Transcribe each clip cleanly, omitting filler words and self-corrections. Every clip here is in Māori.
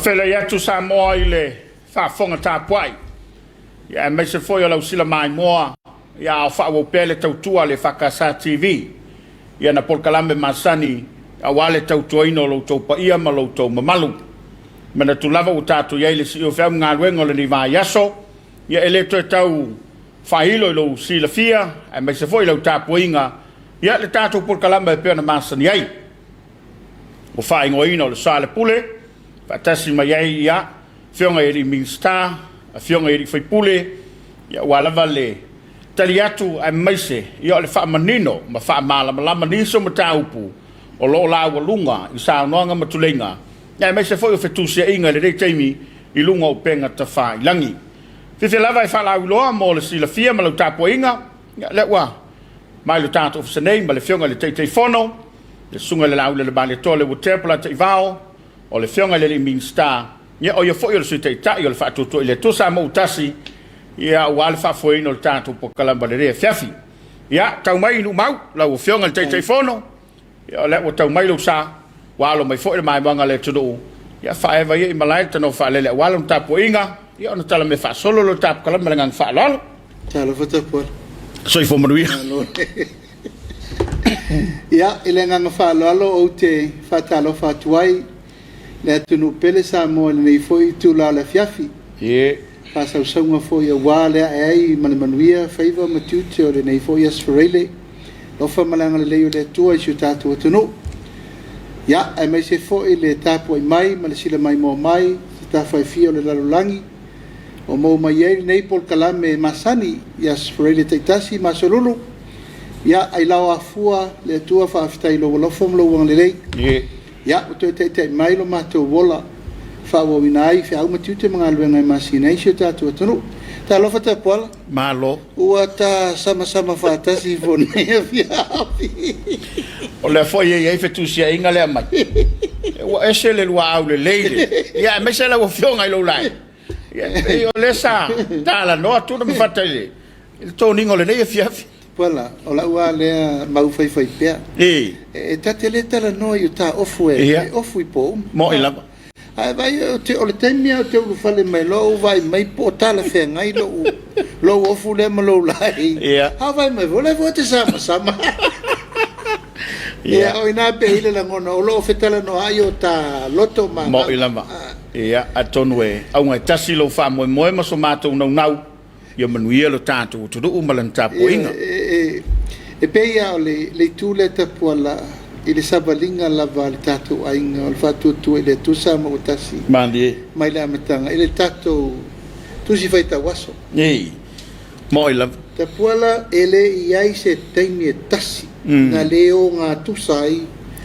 Fela yatu Samoa ile fa fonga tapuai ya me se foi la usila mai moa ya fa wo pele tautua le EFKS TV ya na polkalambe masani awale tautua ino lo topa ia malo to mamalu mena tu lava utatu ya ile si o fa ngalwengo le ni va yaso ya ele to tau fa hilo lo sila fia me se foi la tapuinga ya le tatu polkalambe pe na masani ai o fa ingo ino le Soalepule Fatasi mai ya fionga eri minsta a fionga eri Soalepule ya wala vale taliatu ai maise ya le fa manino ma fa mala mala niso mataupu o lo la walunga i sa noanga matulenga ya maise foi o fetusia inga le taimi i lunga o penga ta fa langi fifi lava fa la ulo mo le sila fia ma lo tapo inga ya le wa mai lo tato of senei ma le fionga le te fono le sunga le laule le bale tole o templa te vao o le fionga le minsta ya o yo foi o sute ta yo le fa to le to sa mo tasi ya wal fa foi no tanto po kalamba le fiafi ya tau mai nu mau la o fionga le telefono ya le o tau mai lo sa walo mai foi mai banga le tudo ya fa eva ye malai tano fa le walo tapo inga ya no tala me fa solo lo tap kalamba le ngang fa lolo talo fa tapo so i fo manuia ya ile ngang fa lolo o te fa talo fa tuai le tunu pele Samoa nei foi tu la la fiafi pasa usanga foi a wale ai manuia favor matuto le nei foi asferele lo fa malanga le le tua i tatu tunu ya ai mai se foi le tapo mai malesila mai mo mai sta fa fio le lalangi o mo mai nei pol kalame masani ya asferele taitasi masolulu ya ai lawa fua le tua fa aftai lo fom lo wang le ya o te mai lo mato wola fa wo winai fa uma tute mangalu ngai masina isi tatu tunu ta lo fata pola malo uata sama fa tasi fone fia o le foi ye fetusia inga le mai o esele lo au le leile ya me se la wo fionga lo lai ya o le sa ta la no tu no fata le il toningo le nei fiafi Voilà, o la ua lea mau fai pea. E tatele tala no i ta ofu ofu i po. Mo i lava. Ai vai o le taimia o te ulu fale mai lo vai mai po tala fea ngai lo ofu le ma lo lai. Ha vai mai vole vo te sama. Ia o ina pe ile la ngona o lo fetala no ai o ta loto ma. Mo i lava. Ia atonu e au ngai tasi lo fa mo ma so mato nau. Ia manuia lo tātou tudu umalan tapo inga. E peia o le tūle tapu ala i le sabalinga lava le tātou ainga o le whātua tu e le tusa ma utasi. Mandi. Mai le amatanga. I le tātou tusi whaita waso. Ei. Mo i lava. Tapu ala e le iai se taimi e tasi. Nga leo ngā tusai.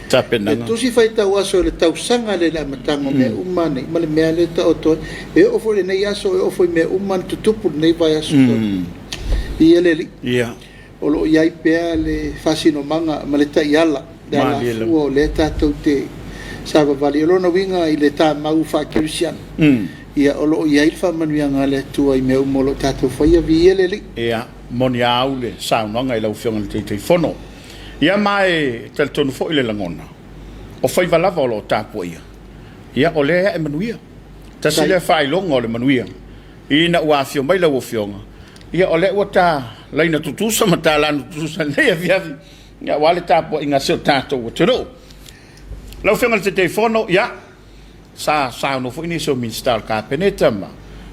Tapenanga. E tusi whaita waso le tausanga le amatanga me umane. Ma le mea le ta oto. E ofo le nei aso e ofo me umane tutupu nei vai aso. I ele li. Ia. O lo iai pea le fasino manga ma le tai ala. Da la fuo le tatou te sava vali. O lo na winga i le ta mau wha kirisian. Ia o lo iai wha manuianga le tua i me umolo tatou whaia vi ele li. Ia. Moni au le saunanga i lau fionga le te fono. Ia mai tel tonu fo ile langona. O fai valava o lo tapo ia. Ia o le e manuia. Tasi le fai longa o le manuia. Ina ua fio mai lau o fionga. Ia o le ua ta laina tutusa ma ta lanu tutusa lea viavi. Ia wale tapo inga seo tato o tero. Lau fionga le te telefono, ia. Sa no fo ini seo minstal ka peneta ma.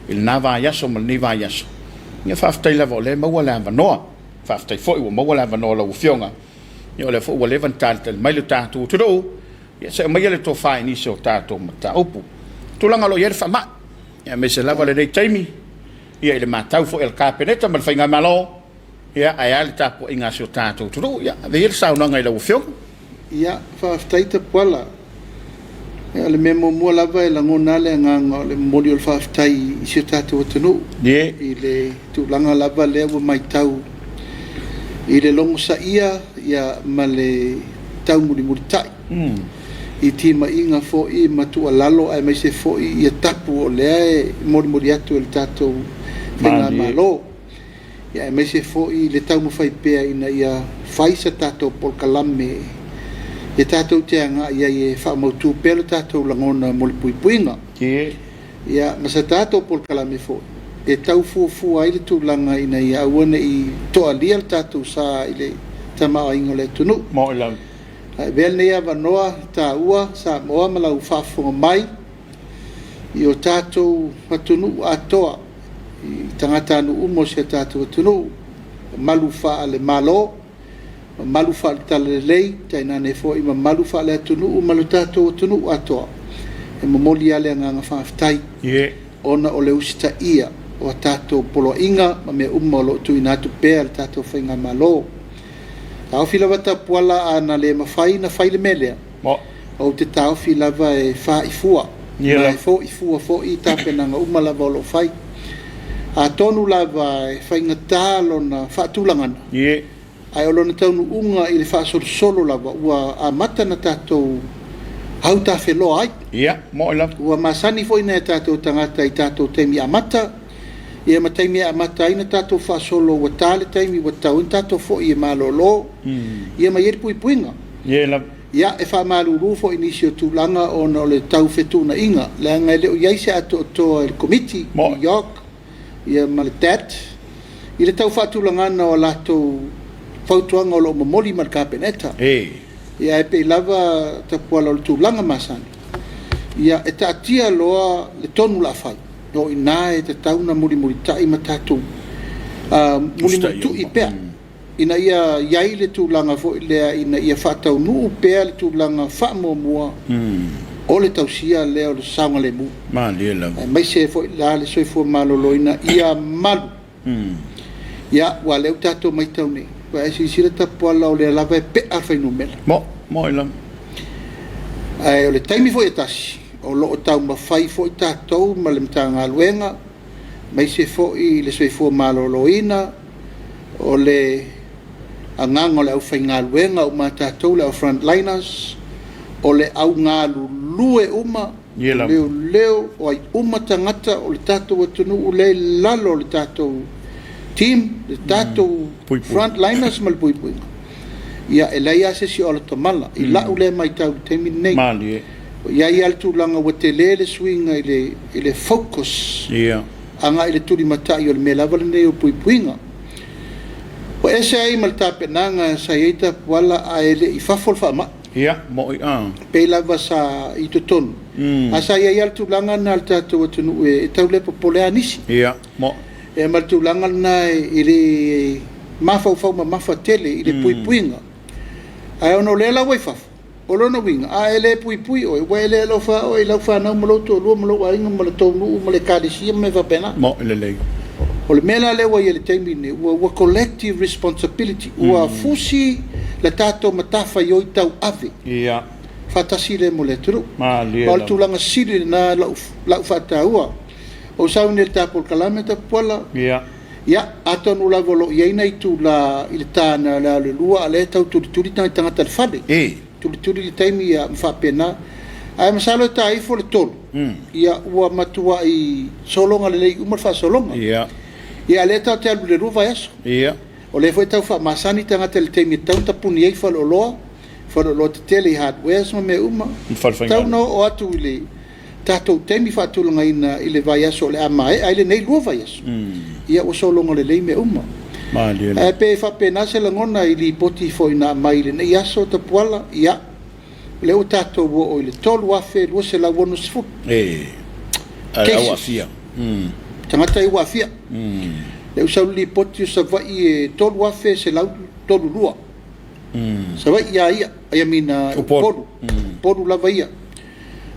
Il nava yaso ma ni va yaso. Ia faftai lava o le maua le avanoa. Faftai fo iwa maua le avanoa lau fionga. Ia le fo ua le vantal mai le tato o tero. Ia se mai le to fai ni seo tato ma ta upu. Tulanga lo ia le fama. Ia me se lava le nei taimi. Ia le matau fo el kapeneta ma le fainga malo. Ia ai ale tapo inga seo tato turu. Ia ve il saunanga i lau fionga. Ia whaaftaita puala. Ia le memo mua lava e langona le nganga le mori o le whaaftai i seo tato atanu. I le tulanga lava le ua mai tau. I le longo sa ia ma le tau muri tai. I tima inga fo I matua lalo ai mai se fo I tapu o lea mori atu le tatou whainga malo. Ia mai se fo I le tau mawhai pea ina ia whaisa tatou polkalame. Ia tatou te anga ia e whaamautu pēle tatou langona moli puipuinga. Ia masa tatou polkalame fo. E tau fuafua ai le tūlanga ina ia awana I toa lia le tatou sa I le tamaa ingo le tunu. Mo ilau. Vele ia vanoa ta ua sa moa malau whaafonga mai I o tātou matunu atoa I tangata anu umo se tātou atunu malu wha le malo malu wha le tala lei taina ne fo ima malu wha le atunu malu tātou atunu atoa e mamoli ale nganga whaafitai ona o le usita ia o tātou polo inga ma mea umo lo tu inatu pēr le tātou whainga malo Tau filawata puala ana le mawhai na whai le melea. O te tau filawa e wha I fua. Na e fo I fua fo I tāpenanga umalava o lo whai. A tonu lava e whai ngatalo na whaatulangana. Ai olo na taunu unga I le wha solo lava. Ua a mata na tātou hau tā whelo ai. Ua masani fo ina e tātou tangata I tātou temi a mata. Ia mataimi a mata ina tātou wha solo wa tāle taimi wa tau in tātou fo I e malolo. Ia mai eri puipuinga. Ia e wha maluru fo inisio tūlanga o na le tau whetuna inga. Lea ngai leo iaise ato toa il Komiti, New York. Ia ma le tat. I le tau whatulangana o lato whautuanga o lo mamoli ma le kapeneta. Ia e pe lava tapuala o le tūlanga masani. Ia e taatia loa le tonu la whai. No ina e te tauna muri tai ma tātou muri tu I pēr ina ia iai le tūlanga fo lea ina ia whātau nuu pēr le tūlanga whaamomua o le tausia lea o le saunga le mu mai se fo la le soifua malolo ina ia malu ia wa leu tātou mai tau nei wa e sisira tapuala o le lava e pe alwhainu mela mo ilam o le taimi fo e tasi o loo tau mawhai fo I tātou ma le mtanga luenga mai se fo I le soifua maloloina o le angang o le au whainga luenga o ma tātou le au frontliners o le au ngā lue uma leo o ai uma tangata o le tātou atunu o le lalo le tātou team le tātou frontliners ma le puipuinga ia e leia se si o le tamala I lau le mai tau temi nei Ia I altu langa wa te le swinga I le focus anga I le turi matai o le me lava le nei o puipuinga o ese ai mal tapenanga sa ieita wala a ele I fafol whaama mo I pe lava sa I totonu a sa ia I altu langa na al tātou atunu e tau le popolea nisi mo e mal tu langa na I le mafau ma mafatele I le puipuinga ai ono le la wai fafo o lona winga a ele pui o e ele lo fa o ila fa na mo to lo mo wa inga mo to no mo le kadisi me va pena mo le o le mela le wa ele temi ne wa collective responsibility wa fusi la tato matafa yo tau ave fatasi le mo le tru o tu langa siri na la fa taua o sa un el tapo calamita pola ia atonu la volo ia ina tu la il tana la lua le tau tu tanga tal fade tuli le taimi ia mwhapena ai masalo tai fo le tolu ia ua matua I solonga le lei umar wha solonga ia le tau te alu le ruva yaso o le foi tau wha masani tangata le taimi tau tapuni ei whaloloa te tele hardwares ma me uma tau no o atu I le tatou taimi whaatulanga ina I le vai yaso le amae ai le nei ruva yaso ia ua solonga le lei me uma pe fa pena se langona I li poti fo ina mai le nei aso ta puala ia le o tato o le tolu afe lo se la wonu sfu au afia tangata I wafia le o sau li poti sa vai e tolu afe se la tolu lua sa vai ia mina poru la vai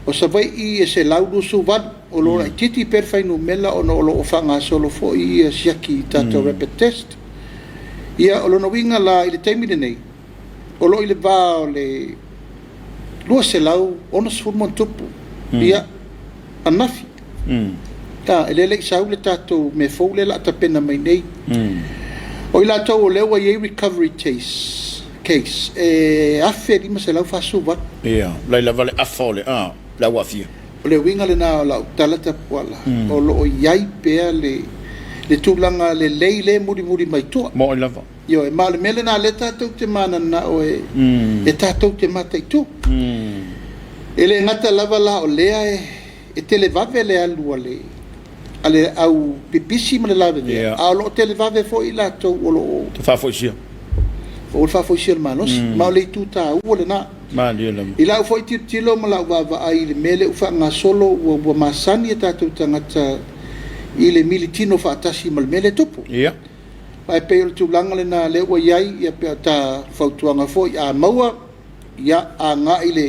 o sa vai I se la lu su van o lo titi per fai no mela o no lo fanga solo fo I siaki tato rapid test ia o lona winga la I le taimi nei o lo I le va o le lua se lau ona se fulmon tupu ia anafi ta ele le sau le tatou me fou le la tapena mai nei o I la tau o lewa I recovery case. Afe lima se lau fasuva. Ia, lai lava le afole, la wafia. O le winga le na la talata puala. O lo o iai pea le tūlanga le leile muri mai toa. Mo i lava. Yo, e maa le mele na le tātou te mana na o e tātou te mata i tō. E le ngata lava la o lea e tele vave le alua le ale au pipisi ma le lave vea. A lo tele vave fo i la tau o lo Te whafoisia. o le whafoisia le manos. Ma o le i tūta ua le na. Ma lia lama. I lau fo i tilo ma lau vava ai le mele ufa ngā solo ua masani e tātou tangata i le militino whaatasi ma le mele tupu. Ia. Ai pe o tūlanga le na le ua iai ia pe ta whautuanga fo i a maua ia a ngā i le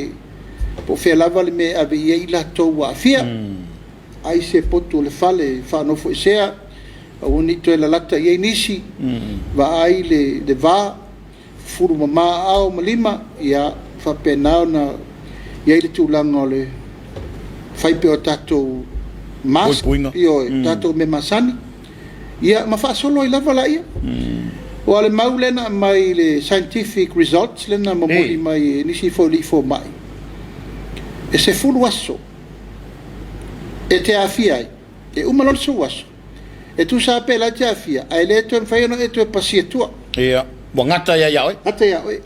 po whea lava le me ave ia i la tau a fia. Ai se potu le fale whanofo i sea a uni to e la lata iei nisi va ai le va furu mama au malima ia whapenao na iei le tūlanga o le whaipe o tātou mas io tātou me masani ia ma whaasolo i lava la ia o ale mau lena mai le scientific results lena mamoli mai nisi fo li fo mai e se fulu aso e te afia ai e umalol su aso e tu sa pe la te afia ai le to mfaino e to pasia tua ia bo ngata ia ia ata ia oi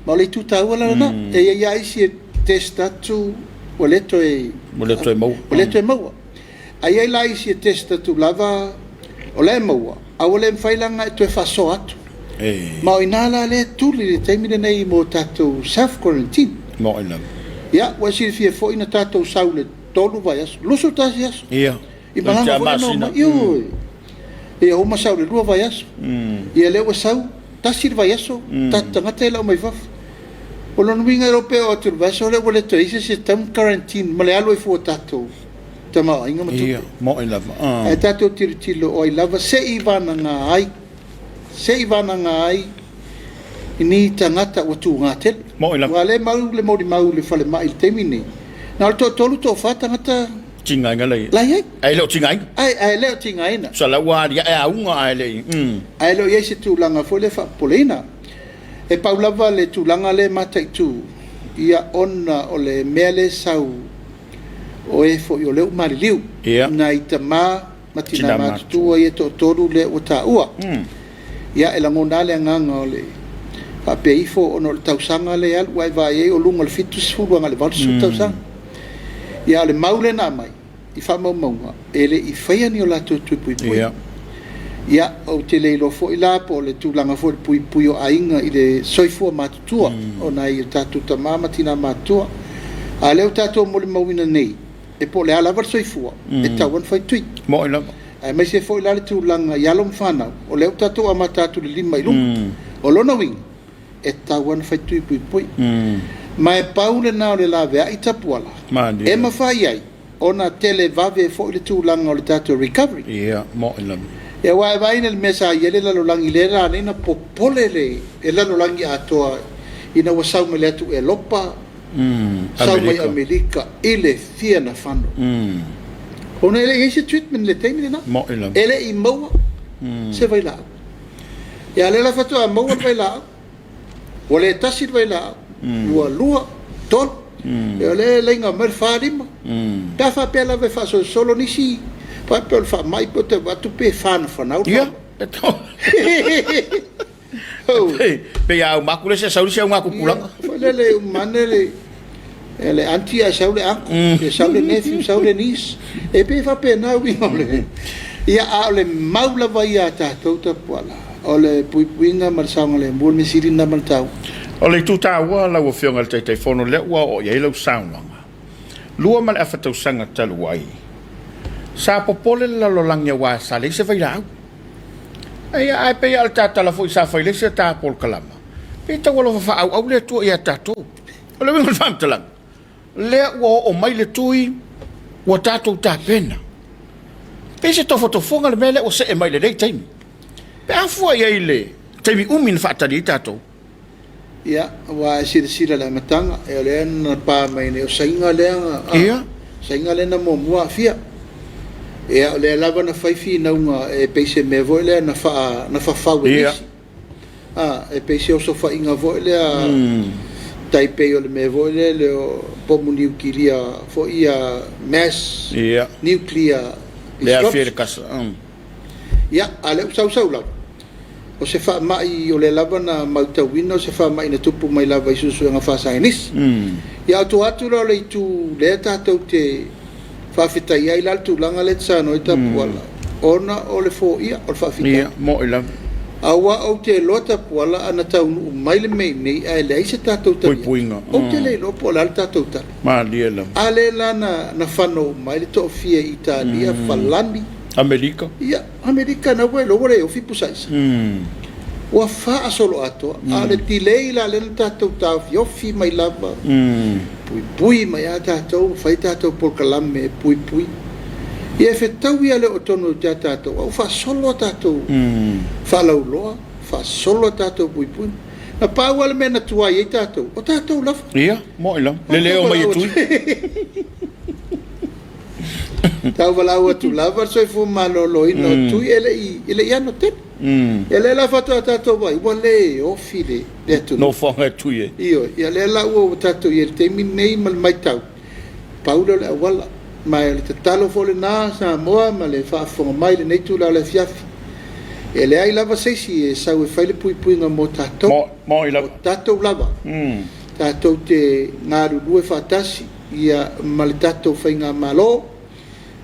ma le tu ta wala na e ia isi testa tu o le to e mau ai ai la isi testa tu lava o le mau a o le mfailanga e to e faso atu ma o inala le tuli le taimine nei mo tatou self quarantine mo ina ia wa si fie fo ina tatou saule tolu vai aso luso tasi aso ia i malanga fo no io e o ma saule lua vai aso ia le wa sau tasi vai aso tatanga tela o mai faf o lo winga europeo atu vai so le wole to ise se tam quarantine ma le alo i fo tatou tama inga matu ia mo ina e tatou tiro o i lava se i vana nga ai ini tangata o tu ngatel mo ina wale mau le fale mai temini na to tolu to fata ngata tinga ngalai lai ai lo tinga ai le tinga ina sala wa dia e unga ai le ai lo yesi tu langa fo le fa polina e paulava le tu langa le mata tu ia ona o le mele sau o e fo yo le mariliu na itama matina matu ia to toru le o ta ua ia e langona le nganga o le pa peifo ono le tausanga le al wai vai o lunga le fitus fu nga le valsu tausanga ia le maule na mai i fa mau ele i faia ni o la tu pui ia o te le lo fo i la po le tulanga fo le pui o ainga i le soifua matutua o na i tatu tamama tina matua a leo tatu mo le mauina nei e po le ala var soifua e tawan fai tui mo ina ai mai se fo i la le tulanga yalo mfana o leo tatu ama tatu le lima ilum o lona wing e tawan fai tui pui ma e paule na o le lave a i tapuala e mawhai ai ona tele vave fo i le tulanga o le tatu recovery ia mo ina e wa vai nel mesa yele la lolangi le ra nina popole le e la lolangi atoa ina wa sau me le atu e lopa sau mai Amerika ile fia na fano ona ele ese treatment le temi na mo ina ele i maua se vai la ya le la fato a maua vai la o le tasi vai la lua tol e le lenga mer farima ta fa pela ve fa solo nisi pa pel fa mai pote va tu pe fan fanau ia pe ya makule se sauri se ngaku pulang le manele ele antia saule anku e saule nephew saule nis e pe fa pe na wi ole ia ale maula vai ata tota pola ole puinga marsanga le mbol misiri na maltau ole tuta wa la wo fionga te telefono le wa o ye lo saunga lua mal afatou sanga talu wai sa popole la lo langia wa sa le se vai la ai pe al tata la foi sa foi le se ta pol kalama pe ta wo fa au le tu ia tatu ole me fam tala le wo o mai le tui wo tatu ta pena pe se to foto fonga le mele o se e mai le dei time pe afu ai le temi umin fa ta di tatu ia wa sira la matanga e le na pa mai ne o sainga le ia sainga le na mo mua fia e le lava na fai fi na e peise me vo le na fa fa we e pe se o sofa inga vo le a Taipei o le me vo le o bomu nuclear fo ia mass nuclear le a fere kasa ia ale usau la o se fa mai o le lava na mautawina se fa mai na tupu mai lava isusu nga fa sainis ia atu lo le tu le tatou te fa fita ia ila tu langa le tsano ita puala ona o le fo ia o fa fita ia mo ila awa o te lota puala ana tau mai le mai nei ai le se tatou ta puinga o te le lo pola le tatou ta ma lia la ale lana na fano mai le to fia Italia falandi Amerika Amerika na we lo o fipu sais wa fa solo ato ale tilei la le tatou ta fi mai lava pui mai ata tatou fai tatou por kalame pui ia fe tau ia le otono tatou au fa solo tatou fa lauloa fa solo tatou pui na pa wala me na tua ia tatou o tatou lava ia mo ila le o mai tu tau wala o tu lava so fu malolo ino tu ele ia no te ele la fato tatou vai wale o file le tu no fonga tu ye io ia le la o tatou ia te minei mal mai tau paulo le wala mai le talo fo le na Samoa ma le fa fo mai le nei tu la le fiafi ele ai lava sei si sau e fai le pui nga mo tatou mo ila tatou lava tatou te ngaru due fatasi ia mal tatou fai nga malo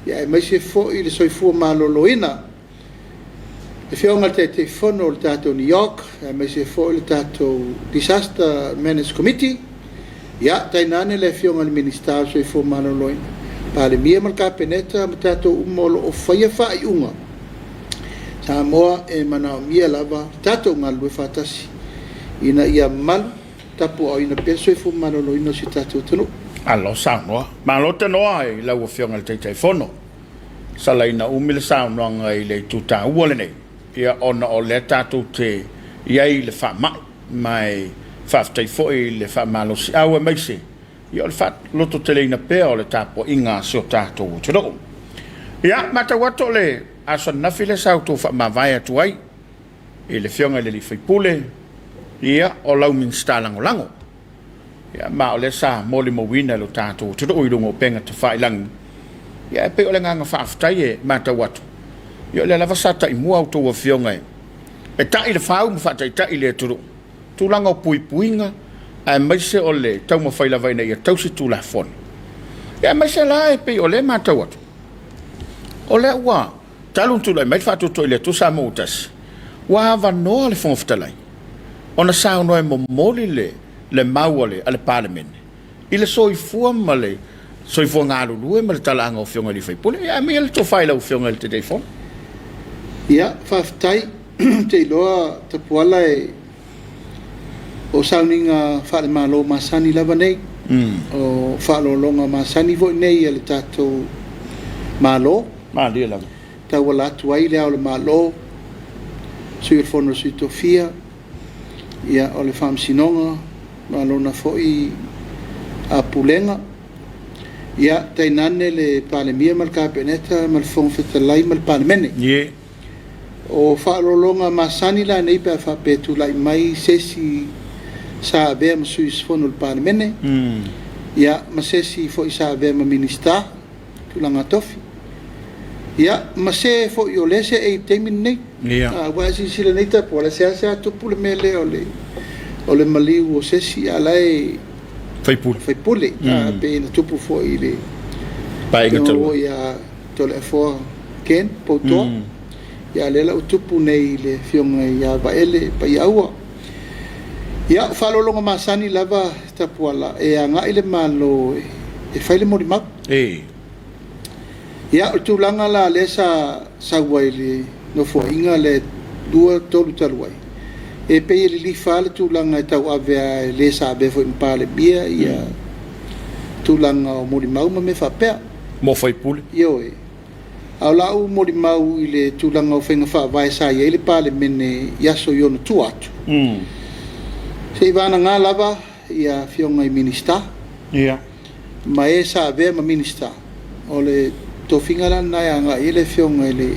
ia mai se fo i le soifua maloloina e fionga te fono le tatou New York mai se fo i le tatou Disaster Management Committee ia tainane le fionga le minister soifua maloloina pale mia mal kapeneta matato umolo o faya fa iunga Samoa e mana mia lava tato ngalu fatasi ina ia mal tapu o ina peso e fu manolo ina si tato tunu alo Samoa malo te no ai la o fionga le telefono sala ina umile Samoa ngai le tuta uole nei ia ona o le tato te ia i le fa mai fa tai foi le fa malo si awe mai se ia le fat loto teleina pe o le tapo inga so tato tro ia mata wato le aso na file sa auto fa ma vai atu ai e le fionga le Soalepule ia o lau min stalango lango ia ma o le sa moli mo wina lo tato tro i lungo penga te fai lang ia pe o le nganga fa aftai e mata wato ia le lava sata i mua auto o fionga e ta i le fau mo fa ta i le tro tu lango puinga a mai se ole tau mo fai lava nei tau se tu la fon e mai se la e pe ole mata wat ole wa talu tu la mai fa tu le tu sa motas wa va no le fon ftalai ona sa no e mo moli le mauole ale parliament ile soi fu male soi fu ngalu lu e mal talanga o fionga li fai pole e mai le to fai la o fionga le telefon ia fa ftai te loa te puala e o sauninga whare malo masani lava nei o whalo longa masani vo nei ele tatou malo lia lava tau wala atu ai lea o le malo sui e fono sui tofia ia o le Faamisionare malo na foi a pulenga ia tainane le palemia mal kapeneta mal fong fetalai mal palemene o whalo longa masani la nei pa whapetu lai mai sesi sa be ma sui sfono il parmene ia ma se si fo sa be ma minister tu langa tofi ia ma se fo io lese e temin nei wa si sile nei ta po la se tu pule mele ole mali o se si ala e fai pule pe na tu pu fo ile pa inga to ia to le fo ken poto ia le la tu pu nei le fionga ia va ele pa ia wa ia whalolonga masani lava tapuala e anga ile malo e whaile mori mak ia o tūlanga la le sa waile no fua inga le dua tolu taluai e pei le li whale tūlanga e tau avea le sa befo impale bia ia tūlanga o mori mau ma me whapea mo Soalepule io e au lau mori mau i le tūlanga o whenga wha vai sa ia ile pale mene yaso yono tu atu se ivana ngā lava ia fionga i minister ma e sa avea ma minister o le tofinga la nai anga i le fionga i le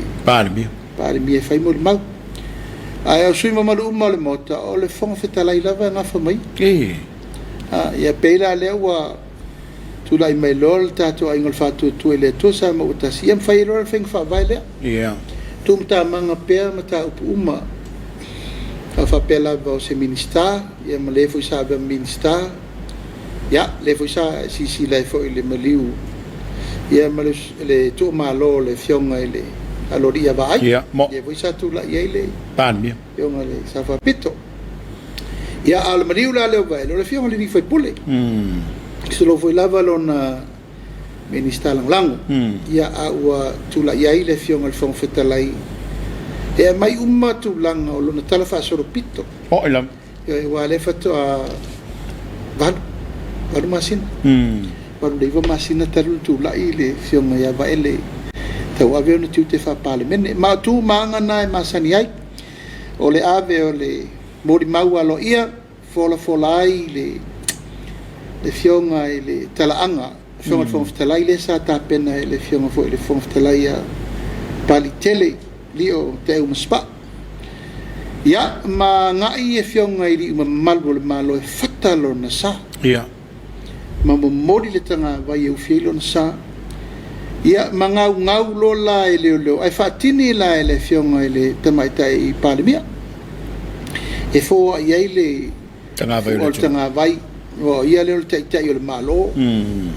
palemia e whai mori mau Ai sui mamalu le mota o le fonga fetalai lava ngafa mai. Ia peila le wa tula i mai lol tato ai ngol fatu tu ele to sa mo utasi am fai lol feng fa vai le. Tum ta manga pe mata uma. Fa pela va se minister, ia me le foi sa be minister. Ya le foi sa si le foi le maliu. Ia me le to malo le fionga ele aloria vai. Ia foi sa tu la ia le pan mi. Fionga le sa fa pito. Ia al maliu la le vai, le fionga le foi pule. Se lo foi lava lona minister lang. Ia a tu la ia le fionga le fong fetalai. E mai uma tu langa o lona tala fa soro pito. Ilam. Ia wa le fato a baru masin. Baru dei masina taru tu la ile fionga ia va ele. Tau ave no tu te fa parliament. Ma tu manga na masani ai. O le ave o le mori mau alo ia fola ai le fionga ile talaanga. Fionga fong talai le sa ta pena le fionga fo le fong talai a pali tele. Lio te spa. Ya ma ngai e fionga i uma malu le malo e fatalo na sa. Ma mo mori le tanga vai e ufielo na sa. Ya ma ngau lo la e leo. Ai fatini la e le fionga i le tamaita i palimia. E fo ia le tanga vai le tanga vai. O ia le te le malo.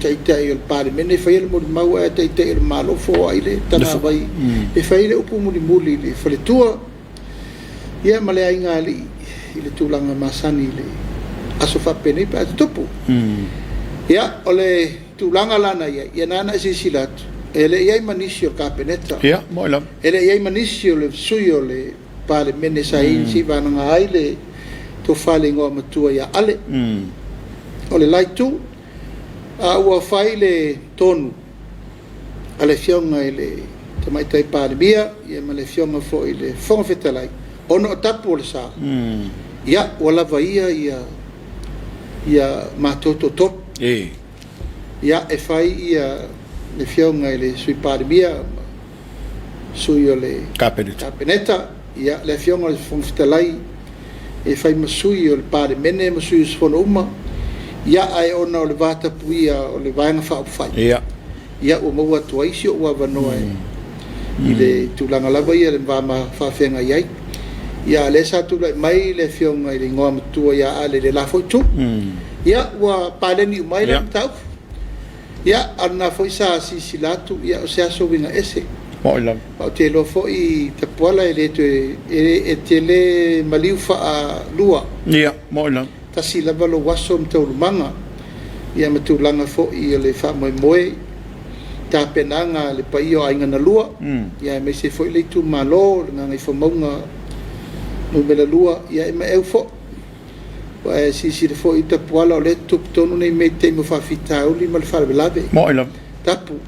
Te le palimene fai le mo mau e te le malo fo ai le tanga vai. E fai le upu muli le faletua. Ia male ai ngali i le tulanga masani le aso fa pene pa topu. Ia ole tulanga lana ia nana sisilat. Ele ia manisio kapeneta. Ia moilam. Ele ia manisio le suyo le palimene sai si vananga ai le to fale ngo matua ia ale. Ole lai tu ua fai le tonu ale fionga ile tamaita i palimia ia ma le fionga fo ile fonga fetalai ono tapu le sa ia wala vaia ia matoto top ia e fai ia le fionga ile sui palimia sui ole kapeneta ia le fionga le fonga fetalai e fai masui ole palimene masui sfono uma ia ai ona o le vata puia o le vaenga fa fai ia o mo atu ai sio wa vanoa i le tulanga lava ia le vama fa fenga iai ia le sa tu mai le fionga i le ngoa matua ia ale le la foi tu ia wa paleni mai le tau ia ana foi sa silatu ia o se aso winga ese o te lo foi te pola e le te le maliu fa lua ia moilam tasi lava lo waso mtaulumanga ia matulanga fo i le fa moe ta penanga le paio ainga na lua ia me se foi le tu malo nga ngai fo monga no mela lua ia me eu fo wa si fo i te poala le tu tonu nei me te mo fa fita o li mal fa belave moilam tapu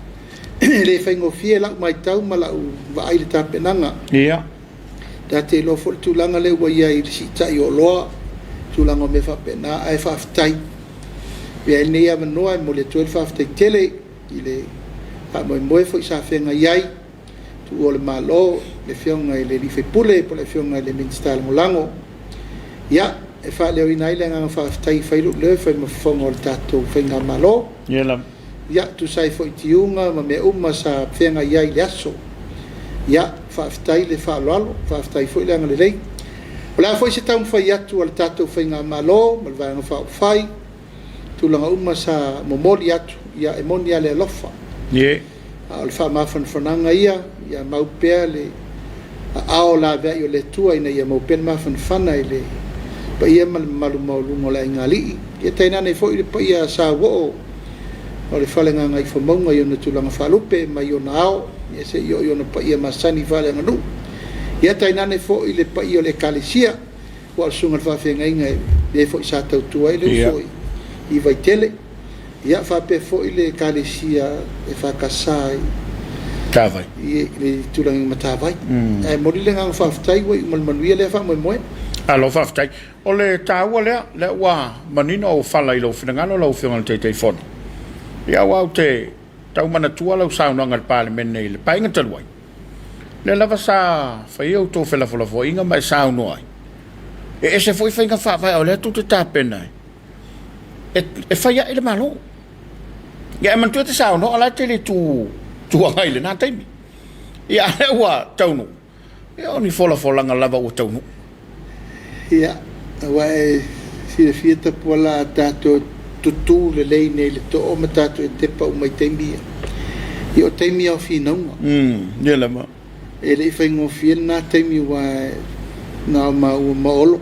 le faingo fie la mai tau mala va ai le ta penanga ia ta te lo fo tu langa le wa ia i si tai o loa tulango me fa pena ai fa ftai pe ne ia no mo le 12 fa ftai tele ile fa mo foi sa fenga iai tu o le malo le fionga ile li fe pule po le fionga ile minister molango ia e fa le ina ile nga fa ftai fa lu le fa mo fongo le tato fenga malo ia tu sai foi tiunga ma me uma sa fenga iai le aso ia fa ftai le fa lalo fa ftai foi le nga le lei Ola foi se tau fai atu al tatou whainga malo, mal vanga whao whai, tūlanga uma sa momoli atu, ia e moni ale alofa. Al wha mawhan whananga ia mau pēr le ao la vea i o le tua ina ia mau pēr mawhan whana i le pa ia malu maulungo la inga lii. Ia taina nei fo i le pa ia sa wo o le whalenga ngai whamaunga i o na tūlanga whalupe, mai i o na ao, ia se i o na pa ia masani whalenga nu. Ia tainane fo i le pai o le kalesia o al sunga fa fenga inga le fo sa tau tua i le fo i vai tele ia fa pe fo i le kalesia e fa kasai ka vai i le tulang mata vai e mori le nga fa ftai wa mal manuia le fa mo mo alo fa ftai o le taua le wa manino o fala i lo finanga lo finga te fon ia wa te tau mana tua lo sa no ngal parliament nei le pai ngatal wai Le lava sa fai o to fela fola fo inga mai sa no ai. E se foi fai nga fa vai o le tu te tapena. E fai ia ele malo. Ya man tu te sa no ala te le tu ai le na taimi. Ia le wa taunu. Ia ni fola nga lava o taunu. Ia wa si le fieta pola tato tutu le lei nei le to o matato e te pa o mai taimi. Ia o taimi au fina uma. Ia la ma. E le fai ngo fina taimi wa na maolo.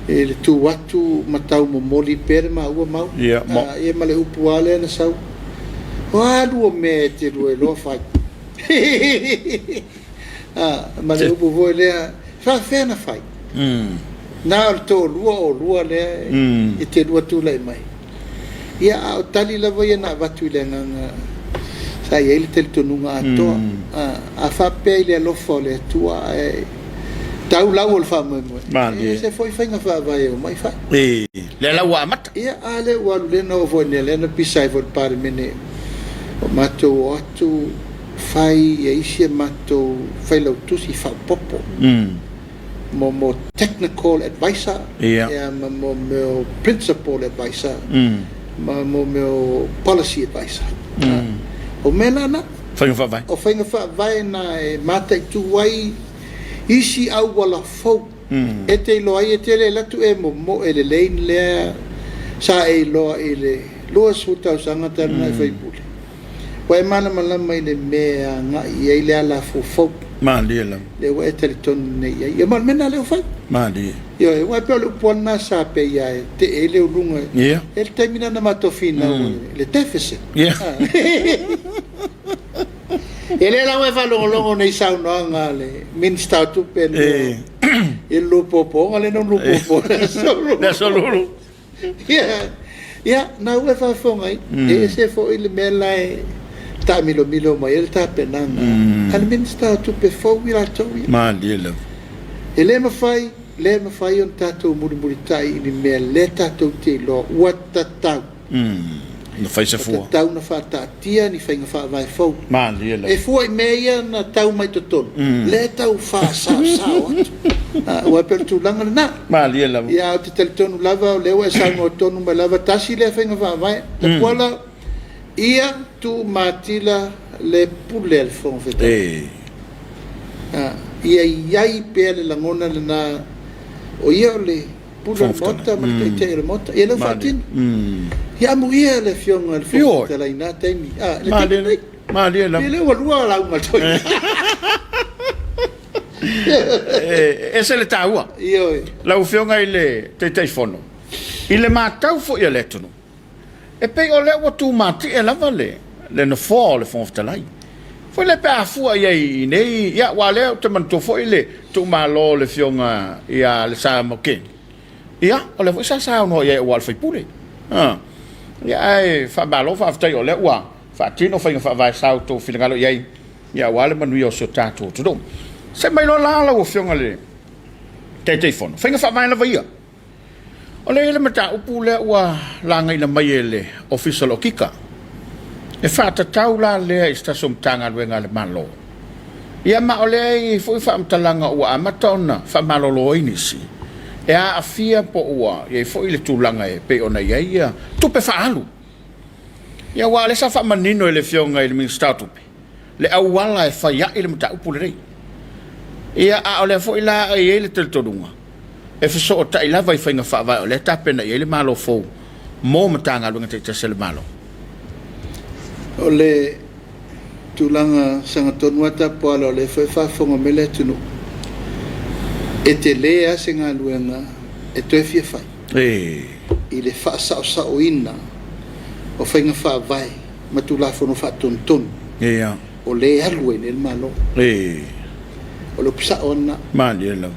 E le tu watu matau mo moli pere ma ua mau. Ia mo. E ma le upu ale na sau. Wa lua me te lua lo fai. Ma le upu voi lea fa fena fai. Na o to lua lea e te lua tu lai mai. Ia o tali la voi na watu le nganga sa ia le tel tonunga atoa. A fa pe le lofo le tua e tau lau o fa mo. Se foi fainga fa vai o mai fa. Le la wa mata. Ia ale wa le no vo ne le na pisai vo par mene. O mato atu fai e isi mato fai lo tu si fa popo. Mo technical advisor. Ia mo principal advisor. Mo policy advisor. O mena na fainga fa vai. O fainga fa vai na e mata tu wai isi au wala fo. E te loa e te le latu e mo e le lein lea sa e loa e le loa suta o sanga tarna e faipule. Wa e mana malama i le mea nga i e le ala fo. Mali la. Le wa e tele ton ne ia. Ia man mena leo fai. Mali. Ia e wa e peo le upuana sa pe ia e te e leo lunga. Ia. E le taimina na matofina le tefese. Ia. E le la fa longo nei sauna nga le minsta tu pe e lo popo ale non lo popo na solo ya na we fa fonga e se fo il mela e ta milo mai el ta pe nanga al minsta tu pe fo wi la to wi ma dile e le ma fai on tato muri tai ni me le tato te lo what ta no fai se fu tau na fa ta tia ni fai fa vai fo ma dile e fu meia na tau mai toton le tau fa sa o per tu langa na ma dile ya te telton lava le wa sa no tonu ma lava tasi le fai fa vai te pola ia tu matila le pule al fon fete ia iai pe le langona le na o ia le pula mota ma te mota e le fatin ya muia le fionga al fon te la ina taimi ma dile le wa lua la uma toi ese le taua la ufionga ile te fono ile matau fo ia letono e pe o le wa tu mati e la vale le no fo le fon ftalai foi le pa fu ai nei ya wa le te man to fo ile tu malo le fionga ia le sa mo ke ia o le fo sa no ia wa fai pule ia ai fa balo fa ftai o le wa fa tino fa vai sa to filangalo ia wa le manu yo so tato to dom se mai lo la o fionga le te fono fa fa mai la vai o le mata upule wa la ngai na mai ele official o kika e fa ta taula le sta som tanga le ngale malo ia ma ole foi fa mtalanga wa amatona fa malo lo inisi e a afia po wa e foi le tulanga e pe ona ia tu pe fa alu ia wa le sa fa manino ele fionga ele min statu le awala e fa ya ele mata upule rei ia a ole foi la e ele tel todunga e so ta ila vai fainga fa vai le ta pena ele malo fo mo matanga lu ngate tsel malo ole tulanga sanga tonwata po ala le fa fonga mele tunu e te lea singa luenga e te fia fai ile fa sa oina o fainga fa vai matula fono fa ton o le alue nel malo o lo psa ona ma dielo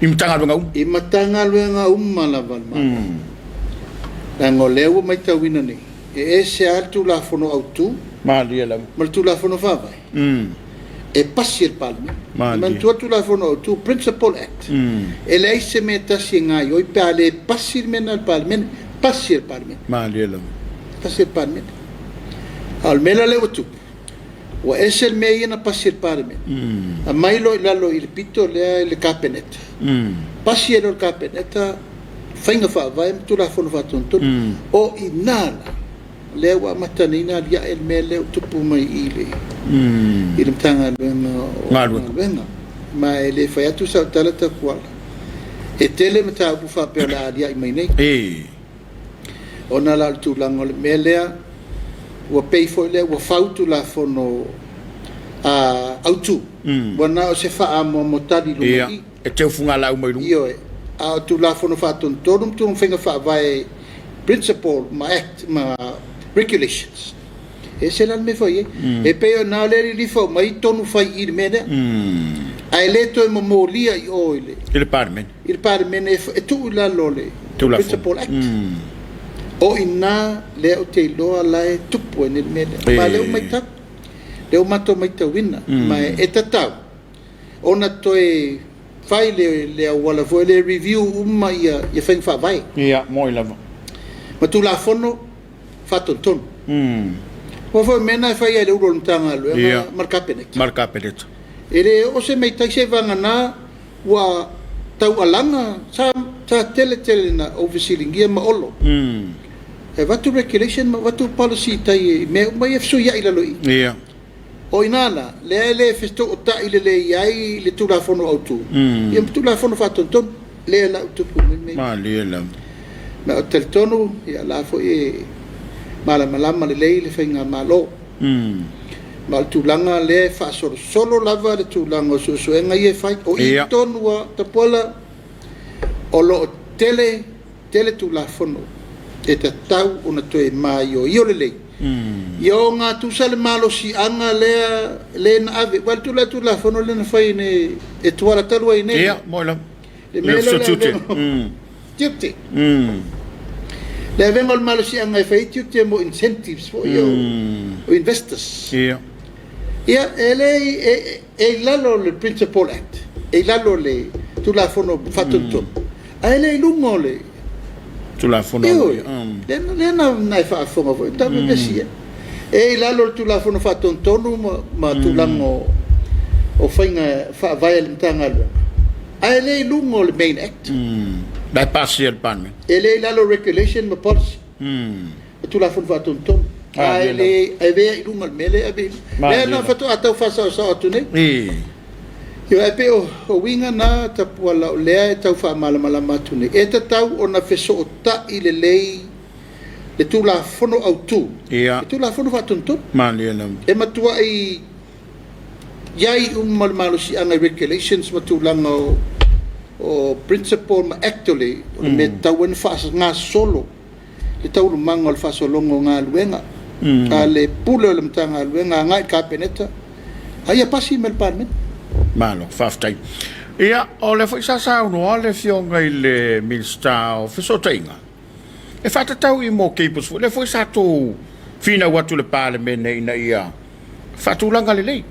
imatanga luenga malavan ma ngo lewo mai tawina ni e se altu la fono autu ma dielo ma tu la fono fa vai e passi il palme ma tu la fono autu principal act e lei se metta singa io pale passi il men al palme passi il palme ma dielo passi il palme al mela lewo tu Wa esel me ia na pasi il parliament. A mailo ilalo il pito le capeneta. Pasi il capeneta fainga fa vai tula fono fa tonton o inana lewa matanina dia el mele tupu mai ile. Ile tanga benga. Ma ele fa tu sa tala ta kwala. E tele mata bu fa pe la dia mai nei. Ona la tu langol melea wa pay for le wa fautu la fono autu wana o se fa mo motadi lu e te funga la mai lu io tu la fono fa ton tum finga fa vai principle ma act ma regulations e se la me foi e pe na le li fo mai tonu fai ir mena ai leto e molia i oile il parmen e tu la lole tu la principle act o ina le o te loa lai tupu en il mele ma leo mai tak leo mato mai ta wina ma e tatau ona toe fai le wala vo le review uma ia feng fa vai moi lava ma tu la fono fa ton o vo mena fai le uro ntanga lo marka penet ele o se mai tai se vanga na wa tau alanga sa tele na overseeing ma olo e watu regulation ma watu policy tai me mai fsu ya ila loi o inala le festo o ta ile le yai le tu la fono autu e tu la fono fa tonton le la tu me ma le la ma tel tonu ya la fo e mala le fenga malo ma tu langa le fa solo lava le tu langa so enga ye fai o i tonu wa tapola o lo tele tu la fono e te tau ona toe mai o io lelei io nga tu sale malo si anga le na ave wal tu la fono le na fai ne e tu ala talu ai ne moila le tute le vengo al malo si anga fai tute mo incentives for io o investors e lalo le principal act e lalo le tu la fono fatto ele lungo le tu la fono le na fa fono vo ta me sia e la lo tu la fono fa tontonu ma tu lango o fainga fa vai al tanga lo ele lungo le main act dai passi il pan ele la lo regulation ma policy tu la fono fa tontonu ele ave lungo al mele ave le na fa to ata fa sa tu ne yo e pe o winga na tapu ala o lea e tau wha mala matune. E ta tau o na feso o ta i le lei le tu la fono au tu. Le tu la fono whatonton. E matua i iai malo si anga regulations matulanga o principle ma actually o me tau en whaasa ngā solo. Le tau lumanga o le whaasa longo ngā luenga. A le pule o le mtanga luenga ngā i kapeneta. Aia pasi me le parmen. Malo, faftai. Ia, o le foi sasau no le fionga i le minister o fesotainga. E whatatau i mo keipus fu, le foi sato fina watu le parliament ina ia. Fatulanga le lei.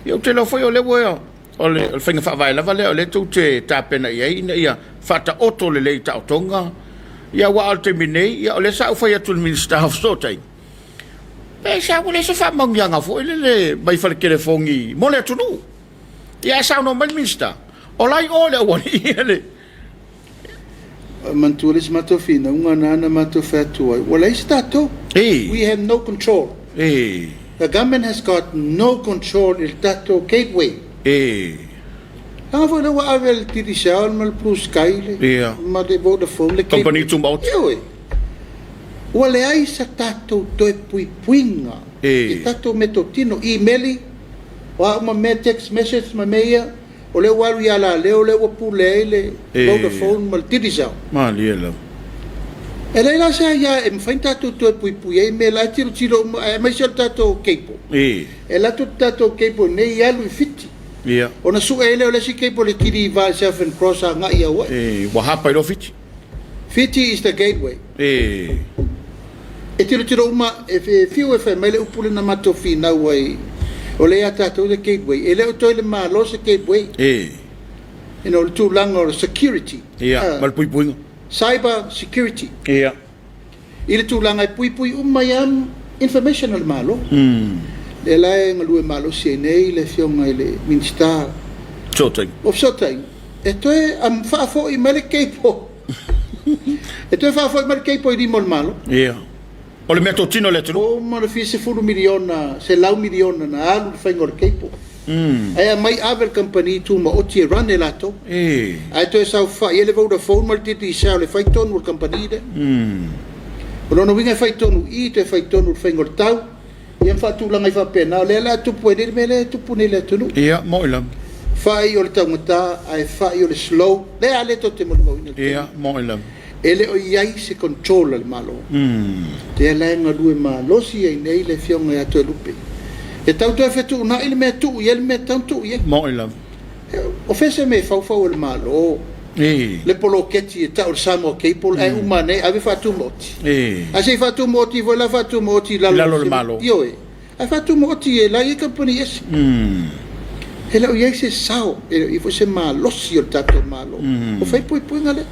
Ia te lo foi o le wea. O le whainga whawai lava le o le tau te tapena ia ina ia. Fata oto le lei tau tonga. Ia wa al te minei, ia o le sa ufai atu le minister o fesotainga. Pe sa wale se whamangianga fu, le mai whalekere fongi. Mo le atunu. Ia sa no mal minister. Olai ole wani ele. Mantulis matofina, unga nana matofatu. Wala stato. We have no control. The government has got no control il tato gateway. Ava le wa avel tirisal mal plus kaile. Ma de Vodafone le company tumbaut. Wala ai sa tato to puinga. Il tato metotino emaili. Wa uma me text message ma meia o le walu ya la le o le pule le Vodafone mal tirisau ma liela ele la sa ya em fainta tu pui e me la tiro mai sel tato kepo ela tu tato kepo ne ya lu fiti ona su ele o le si kepo le tiri va seven cross nga ia wa wa hapa ilo fiti is the gateway e tiro uma e fiu e me le upule na matofi na wai o le ata to the gateway ele o to le malo se gateway ino le tu lango security mal pui cyber security ile tu langa pui umayam information al malo Le lai ngalue malo se nei le fionga le minsta. Sotai. Of sotai. E toe am fa fo I male keipo. E toe fa fo I male keipo I di mol malo. Ia. O le mea totino le tunu. O mana fi se furu miliona, se lau miliona na alu le whaingor keipo. Ai mai aver company tu ma oti e run e lato. Ai toe sau fa, ele Vodafone mal titi sao le whaitonu o company de. O lono winga whaitonu I te whaitonu le whaingor tau. Iam whatu langa I whapena, le la tupu e me le tupu ne le tunu. Ia, moilam. Whai o le taungata, ai whai o le slow, le ale to te mo ina. Ia, moilam. Ele o iai se controla le malo. Te alaenga lue ma losi ai nei le fionga e ato e lupe. E tau tu e whetu una ili mea tu i ele mea tau tu i e. Moilam. O fese me fau le malo. Le polo keti e tau le Samoa keipol, ai umane, ave whatu moti. A se whatu moti, voi la whatu moti lalo le malo. Io e. Ai whatu moti e la i company esi. E la o iai se sao, e fo se ma losi o tato malo. O fai pui ngale.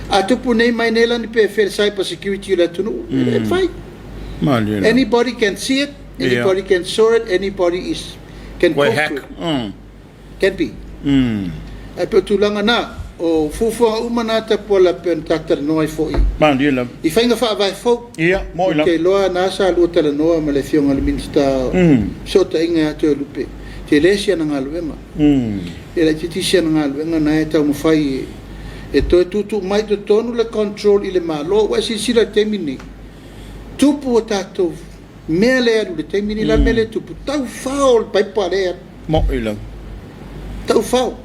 A tupu nei mai nela ni pe fair cyber security le tunu. E fai. Anybody can see it, anybody can saw it, anybody can go through it. Can be. E pe tulanga na, o fufu umana ta pola pen tatar noi fo I. Mandela. I fainga fa vai fo. Ia, moila. Ke loa na sa lu tala noa ma le fionga le minsta. So ta inga to lupe. Te lesia na ngaluenga. E la titisia na ngaluenga na e tau mo fai e toi tutu mai to tonu le control I le malo wa si sila temini. Tupu o tatou mea le alu le temini la mele tupu. Tau fao le paipa le moila. Tau fao.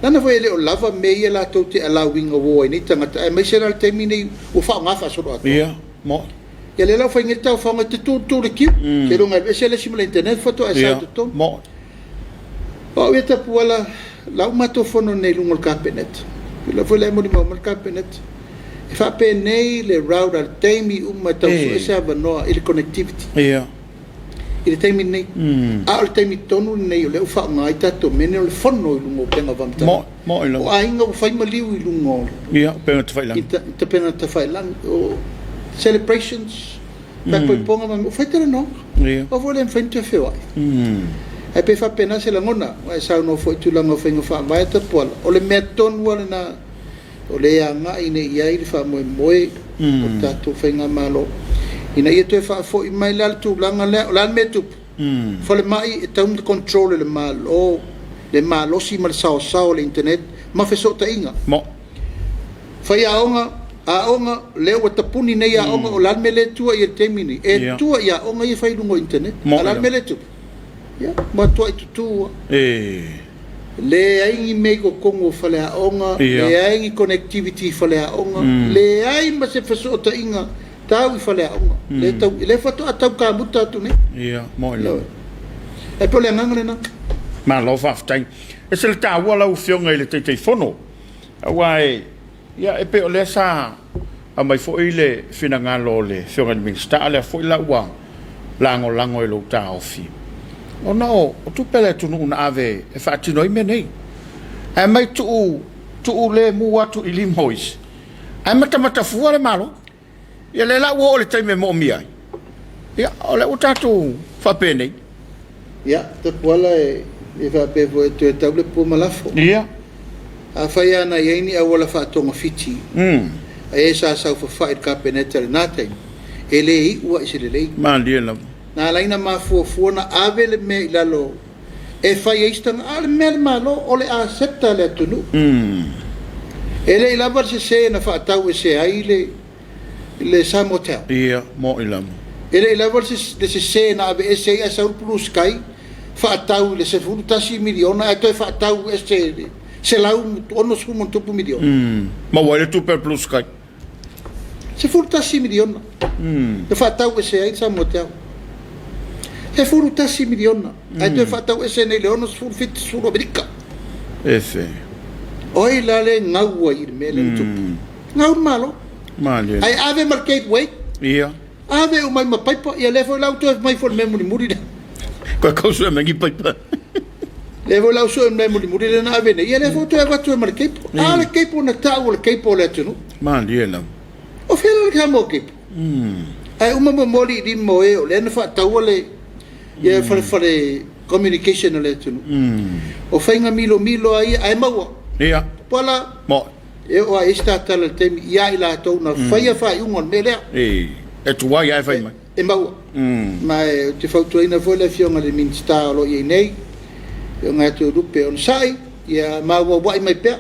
Lana foi ele o lava meia la tau te allowing o woi ni tangata. E mai sena le temini o fao ngafa soro ato. Ia, mo. Ia le lau fai ngai tau fao ngai te tu le kiu. Ke runga e se le simula internet foto e sa tuto. Mo. O ia tapu ala lau mato fono nei lungo le kapenet. La foi le mo di mo le kapenet. E fa pe nei le route al temi uma tau so esa vanoa il connectivity. Ia. Il temi nei. A il temi tonu nei le fa ngai tato mene le fono I lungo penga vamta. Mo ilo. O ainga o fai maliu I lungo. Ia, penga te fai lang. Te penga te fai lang o celebrations. Pa poi ponga ma fai tera no. Ia. O vole fai te feo ai. E pe fa pena se langona, ai sa no foi tu langa fai ngofa mai te pola. O le meton wala na o le anga ine ia I fa moe o tato fai nga malo. Ina ia tu fa fo I mai lal tu langa le lan metu. Fo le mai e tau control le malo si mal sao le internet ma fe so ta inga. Mo. Fai aonga le o tapuni nei aonga o lan mele tua I temini. E tua ia aonga I fai lungo internet. Lan mele tu. Ya, ma tua I tutua. Le aingi me ko kongo fale aonga, le aingi connectivity fale aonga, le ai ma se feso ta inga tau I fale aonga. Le fato atau ka buta tu ne. Ia, mo ilo. E pole ngangale na. Ma lo faftai. E se le ta wala u fionga I le te fono. Awai, ia e pe o le sa a mai fo I le finanga lo le fionga ni sta le fo I la wa. Lango I lo ta ofi. O no, o tu pele tu nu na ave e fa tino I menei. E mai tu le mu atu I limois. E mata fua le malo. Ia le la wo le taime mo mia. Ia o le utatu fa pene. Ia, te pola e fa pe vo te table po malafo. Ia. A fai ana ieni a wala fa tonga fiti. E sa fa fa ka penetre natai. Ele I ua I se le lei. Mandiela. Na laina ma fu na ave le me lalo e fai istan al mer malo o le accepta le tunu ele la bar se na fa tau se ai le Samoa. Ia mo ilam ele la bar se na ave se a Soalepule sky fa tau le se fu tasi miliona e to fa tau se la ono su mon topu miliona ma wale tu per plus sky se fu tasi miliona fa tau se ai Samoa. E furu tasi miliona. Ai tu fatau ese nei leonos furu fit suru Amerika. Efe. Oi lale ngau I mele tupu. Ngau malo. Mali. Ai ave market way. Ia. Ave o mai mapaipa ia levo lau tu mai for memory muri. Kwa kausu mangi paipa. Levo lau so memory muri na ave nei. Ia levo tu ava tu market. Ale kepo na tau le kepo le tunu. Mali ela. O fela ka mo kepo. Ai uma moli di moe o le na fa tau le ia fale communication le tunu o fainga milo ai maua ia pala mo e o esta tala temi ia ila to na faia fa un mele e tu vai ai fai mai e maua mai te fautu ina vola fionga le minsta lo i nei yo nga tu rupe on sai ia maua wai mai pe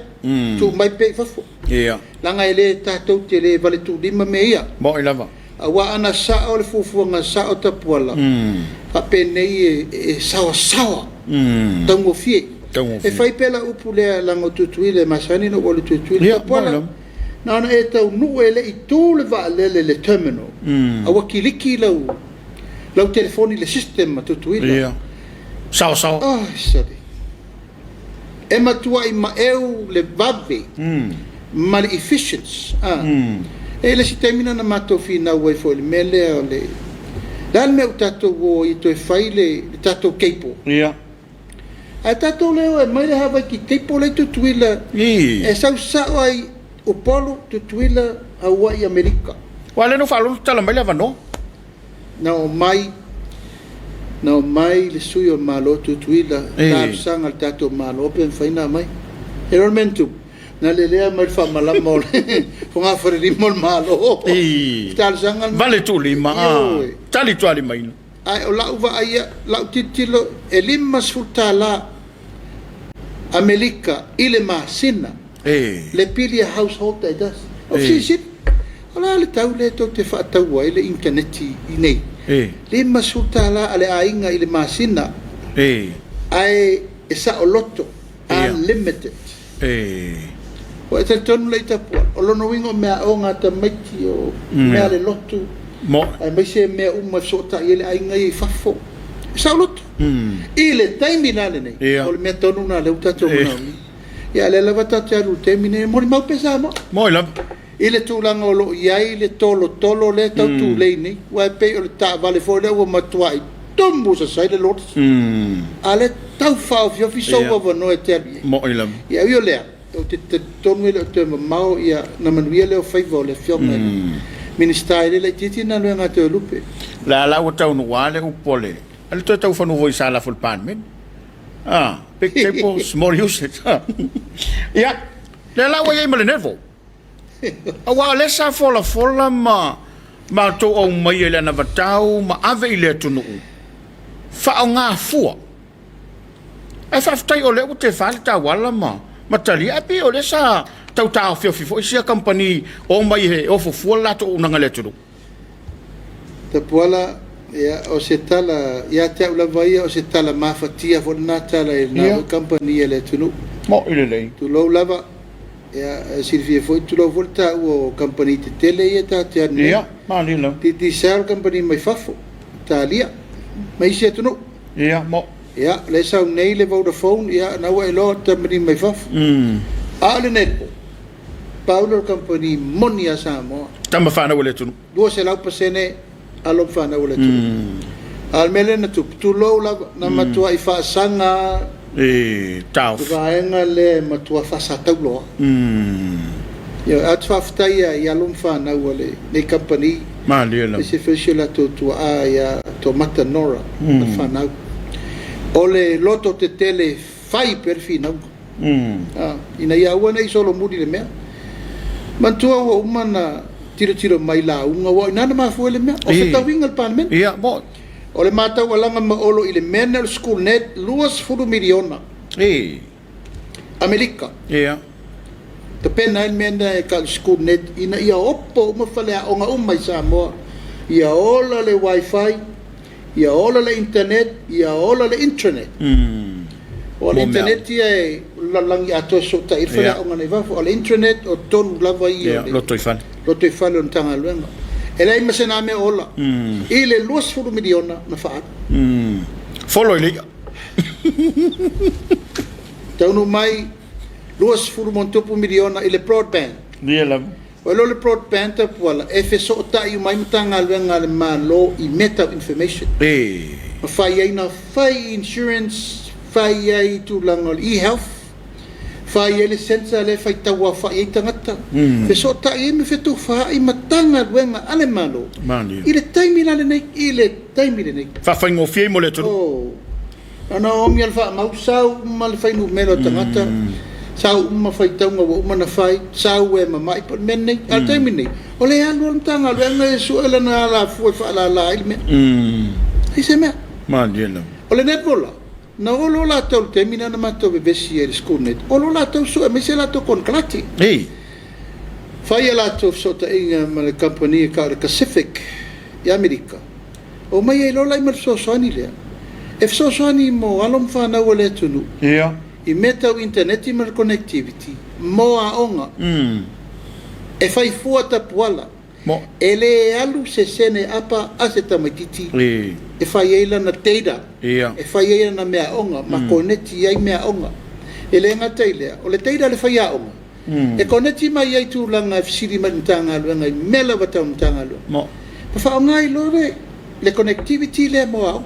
tu mai pe fa fo ia langa ele tatou te le vale tu lima me ia mo ilava awa ana sa o le fufuanga sa o tapuala pa penei e sawa tango fie e fai pela upule lango tutuile masani no ole tutuile tapuala na ana e tau nu ele i tu le va le terminal awa kiliki lau telefoni le system tutuile ia sawa ah sorry e matua i ma eu le vave ma le efficiency e le si termina na mato fina wai fo le mele o le dan me tato wo i to fai le tato keipo ia a tato le o mai le hava ki keipo le tu tuila e sau sa ai o polo tu tuila Hawaii Amerika wale no falo tala mai le vano na mai le sui o malo tu tuila ta sanga tato malo pen faina mai ermentu na lelea mai fa malamo fonga fore di mol malo tal zangal vale tu lima tali tu ali mai ai o la uva ai la titilo elimma sultala Amerika ile masina le pili household das o si ala le tau le to te fa tau ile internet nei limma sultala ale ainga ile masina ai esa o lotto unlimited o e tonu le tapua o lono wingo mea o ngata maiti o mea le lotu ai mai se mea uma sota i ele ainga i fafo sa o lotu i le taimi nale nei o le mea tonu na le utato manauni ia le lava tata aru taimi nei mori mau pesa mo mo ila i le tūlanga o lo iai le tolo le tau tū lei nei wai pei o le ta vale fo le ua matuai tombu sa sai le lotu a le tau fao fiofi soua vano e te ali mo ila ia io lea o te tonu ele o te mamao ia na manuia leo faiva o le fionga ministai le titi na luenga te lupe la o tau no wale o pole ale to tau fanu voi sala ful pan men big table small usage ia la o ia male nevo awa le sa fola ma to o mai ele na vatau ma ave ile tunu fa o nga fua e fa ftai o le o te falta wala matali api o le sa tau tau fio isia company o mai he o fo la to unanga le tulu te pola ya o se tala ya te ula vai o se tala mafatia fo na tala na company le tulu mo ile le tu lo lava ya silvia foi tu lo volta o company te tele ya ta te ne ya ma ni lo ti sel company mai fafo talia mai se tu no ya mo ja, le sau nei le Vodafone, ja, nou e lo também mai faf. Ale netpo. Paulo company monia Samoa. Tamba fana wale tunu. Dua se lau pasene alom fana wale tunu. Al mele na tu lo la na matua I fa sanga tau. Vaenga le matua fa sa taulo. Ya at fa ftai ya alom fana wale nei company. Ma le se fece la tu ya tomata nora fana. Ole loto te tele fai per fina ina ia ua nei solo muri le mea mantua ua umana tiro mai la unga wa inana mafu le mea o se tawinga le parliament ia mo ole mata walanga ma olo ile menel school net luas furu miliona Amerika ia te pena il mena e ka school net ina ia oppo uma fale o nga umai Samoa ia ola le wifi ia ola le internet ia ola le intranet o le internet ia lalangi ato sota I fala o ngane vafo o le intranet o tonu lava ia lo toi fale on tanga luenga e lai masena me ola I le luas furu miliona na faa follow ile taunu mai luas furu montupu miliona I le broadband dia la Walo le broadband ta wala e fe so ta I mai mtanga luenga le malo I meta information fai ina fai insurance fai ai tu langol e-health fai ele sensa le fai tawa fai tangata fe so ta I me fe tu fai mata tanga luenga ale malo. Ile taimi la nei ile taimi le nei. Fa faingo fie mo le tolu. Oh. Ana o mi alfa mau sau mal fainu melo tangata. Sau uma fai taunga wa uma na fai sau e mama ipa men nei al taimi nei. Ole alu tanga luenga e suela na la fu fa la ilme. Ise me. Mandela. Ole net vola. Na olo la tau temina na mato bebesi e skonet. Olo la tau so me se la to kon klati. Hey. Fai la tau so ta inga ma le company ka Pacific ya Amerika. O mai e lola i so soni le. E so soni mo alom fa na wole tunu. Yeah. I meta o internet i connectivity. Mo a onga. E fai fuata puala. Mo. Ele alu se sene apa aseta matiti. E fai eila na teida. Yeah. E fai eila na mea onga. Ma koneti ai mea onga. Ele nga teilea. O le teida le fai a onga. E koneti mai ai tu langa fisiri matanga luenga mela wata matanga luenga. Mo. Pa fa ngai lore le connectivity le mo au.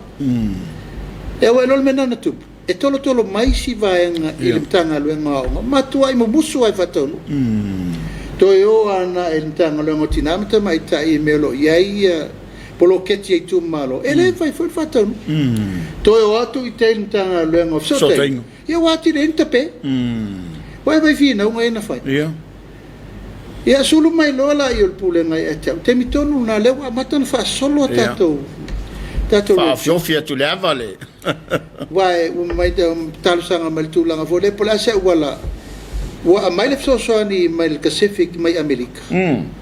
E wa lol mena na tup. E tolo mai si vaenga i le matanga luenga au. Ma tu ai mo busu ai fatonu. To yo ana e matanga luenga tinamata mai ta i melo iai polo keti ai tu malo. Ele fai fatonu. To yo atu i te matanga luenga sote. Ia wati le intape. Wai vai fina unga ina fai. Yeah. Ia sulu mai lola i ol pule ngai e tau. Te mitonu na lewa matan fa solo tatou. Tatou. Fa fiofia tu le avale. Wai mai te talu sanga mai tu langa vole pola se wala. Wa mai le so ni mai le Pacific mai Amerika.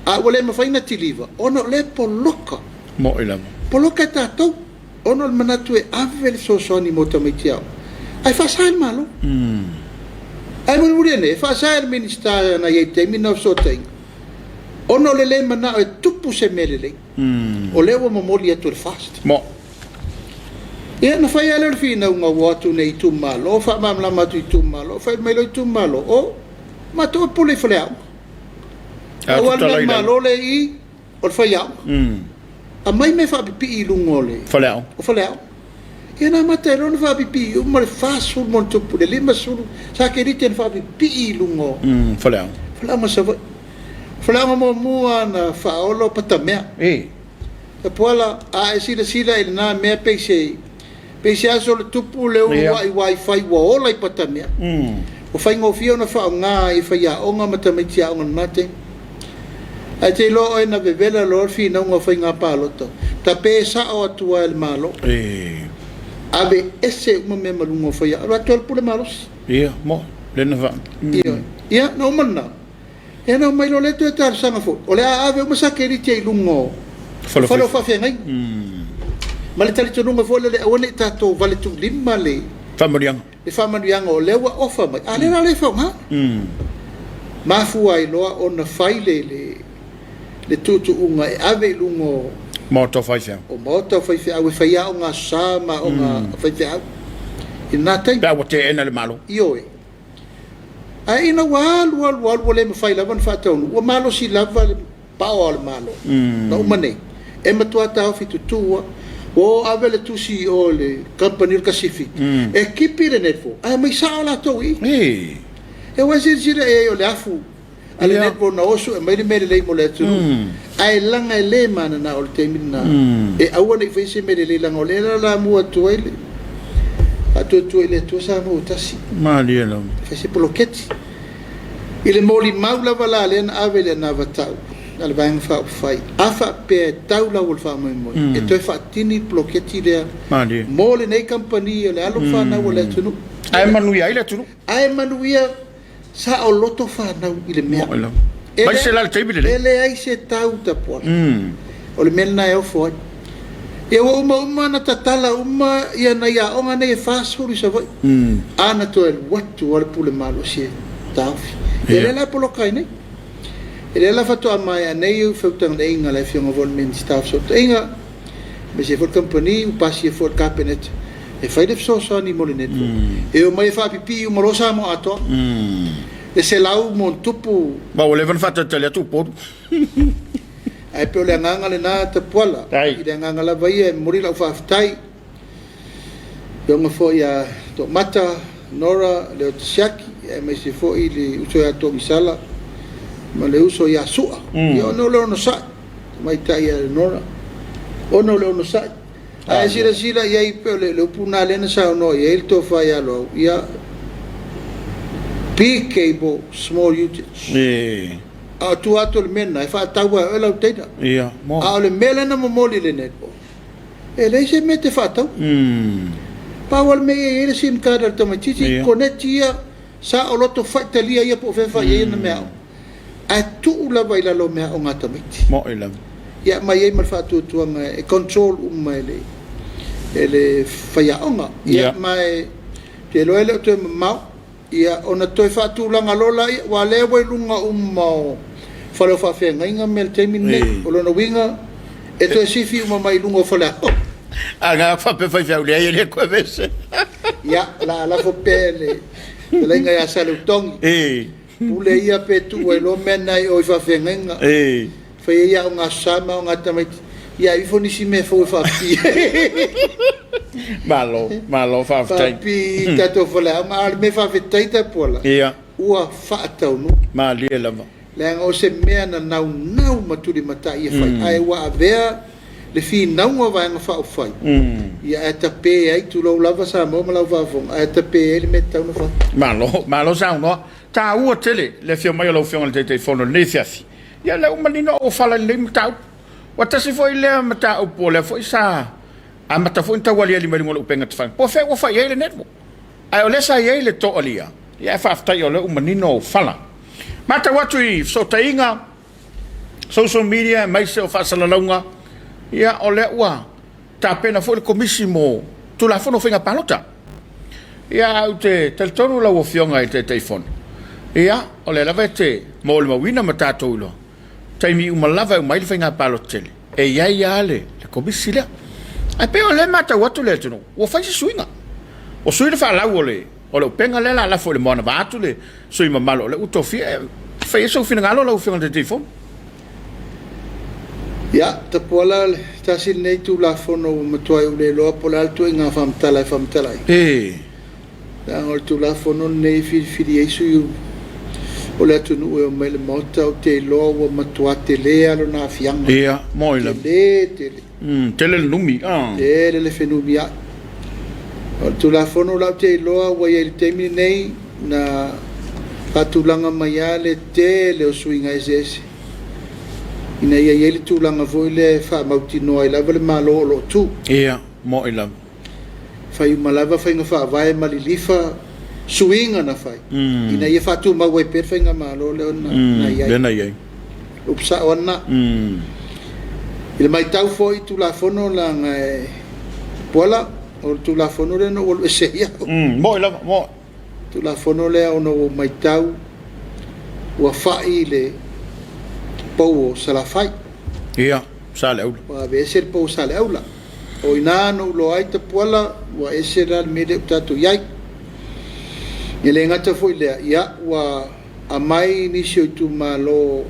A wale ma faina tiliva. Ono le poloka. Mo ila. Poloka tatou. Ono manatu e ave so ni mota mai tiao. Ai fa sai malo. Ai mo muriene fa sa il ministero na ye termina so teng. Ono le mana e tupu se melele. O lewo mo moli atu fast. Mo. Ia na fai ala fina unga watu nei tu malo, fa mamla matu tu malo, fa melo tu malo. O ma to pule fleau. O le malo le I o fa ya. A mai me fa pipi lungole. Fleau. O fleau. Ia na mata e rona whapipi, uma le whasul mon tupu, le lima suru, sa ke rite na whapipi lungo. Whalau. Whalau ma sawa. Whalau ma mua na whaolo patamea. Ka puala, a e sila ili na mea peise aso le tupu leo wai wifi wa ola i patamea. O whaingo fio na whao ngā i whaia onga matamiti a onga mate. A te lo e na vevela lor fi na unga whainga pāloto. Ta pe sa o atua el malo. Ave ese uma me malungo foi a tol pule malos. Ia, mo, lena va. Ia, no manna. E no mai lo leto tar sanga fo. Ole ave uma sakeri te lungo. Falo fa fe ngai. Male tali to lungo fo le one tato vale tu lima le. Famariang. Le famariang o lewa ofa mai. Ale na le fa ma. Mafu ai loa ona faile le tutu unga e ave lungo. Moto fai fia. O moto fai fia, au e fai au ngā sama o ngā fai fia au. I nā tei. Pea wate ena le malo. Io e. A ina walu le ma fai lava na whātaunu. Ua malo si lava le pao le malo. Na umane. E matua tau fitu tua. O ave le tusi o le company Pacific. E kipi le netfo. A mai sao la tau i. E wazir e o le afu. Ale netfo na osu e mai le mele le mo le atunu. Ai langa le mana na o te mina e aua nei fai se mere le langa o le la mua tuaile a tuaile tu sa mo tasi mali elo fai se poloketi ile moli maula vala le na ave le na vatau ale bang fa fai afa pe tau la ul fa mo e to fa tini poloketi le mali mole nei company le alu fa na wala tunu ai manuia ile tunu ai manuia sa o loto fa na ile mea Mas se lá ele tem bilhete. Ele é esse tal da porra. Olha mel na eu foi. Eu uma na tatala uma ia na ia onga nei fast food isso vai. Ana to el watu wal pule malo se taf. Ele lá polo kai nei. Ele lá fato a mai nei eu feutan nei ngala fiong vol men staff so tenga. Mas se for company o passe for cabinet. E fai de so ni molinet. Eu mai fa pipi o morosa mo ato. E se lau mon tupu. Ba o levan fata tele tu por. Ai pe le nganga le na te pola. I le nganga la vai e muri la fa ftai. Yo me foi a to mata nora le tsiaki e me se foi le uso ya to misala. Ma le uso ya sua. Yo no lo no sa. mai tai a nora ono le ono sai a sila ia pe le puna le na sa no ia il to fa ia lo ia big cable small usage a tu ato le mena e fa taua e lau teina ia mo a le mele na momoli le net po e le se mete fa tau pa wal me e le sim card al tomatiti connectia sa o loto fa talia ia po fe fa ia na mea a tu la vai la lo mea o ngata miti mo ila ia mai e mal fa tu e control mai ele fa ia onga ia mai te lo ele to mau ia ona toi fa tu langa lola wa le wa lunga mo fa lo fa fe nga mel termine o lo no winga e to sifi uma mai lunga fa la aga fa pe fa le ele ko vese ia la fo pele le nga ya salu tong pule ia pe tu e lo mena o fa fe nga fa ia nga sama nga tamai ia i fo ni si me fo fa pi malo fa tai pi tato fo la ma me fa fe tai ta pola ia ua fa tau no ma li la le ngo se mea na nau maturi mata ia fai ai wa avea le fi nau wa nga fa fai ia eta pe ai tu lo lava sa mo la va fo eta pe ele meta no fa malo sa no ta u tele le fi mai lo fi on te fono le fiafi ia le umanino o fala le mata wa ta se foi le mata o pole foi sa a mata foi ta wali ali mali ngolo penga tfang po fe wa fa ele net mo ai o le sa ele to alia ia fa ta yo le umanino fala mata watu i so tainga social media mai se o fa sala longa ia o le ua ta pena foi le komissimo tu la fono finga palota ia te teltonu la wofionga i te telefon ia o le lavete mo le mawina mata tolo taimi uma lava mai le finga palotele e ia le komissile ai pe o le mata watu le tunu wo fa suinga o suina fa la wole o le penga le la fo le mona vatu le sui mamalo le utofia fa eso fina ngalo la ufionga te telefon ya te pola ta sin nei tu la fono matoai le lo pola alto nga famtala da ngol tu la fono nei fi yesu yu o le tu no me le mota o te lo o matoa te le alo na fianga ia moila tele numi tele le fenumia o tu la fono la te lo o ye te mi nei na patulanga maiale te le o swinga ese ina ia ele tu langa foi le fa mauti no ai lava le malo lo tu ia mo ila fai malava fai nga fa vai malilifa swinga na fai ina ia fa tu ma we per fai nga malo le na ia le na ia upsa ona il mai tau foi tu la fono la pola o tu la fono le no o se ia mo ila mo tu la fono le ono mai tau wa fai le pou sala fai ia sale aula wa veser pou sale aula o inano lo ai te pola wa eseral mede tatu yai ele ngata foi le ia wa amai ni sio tu malo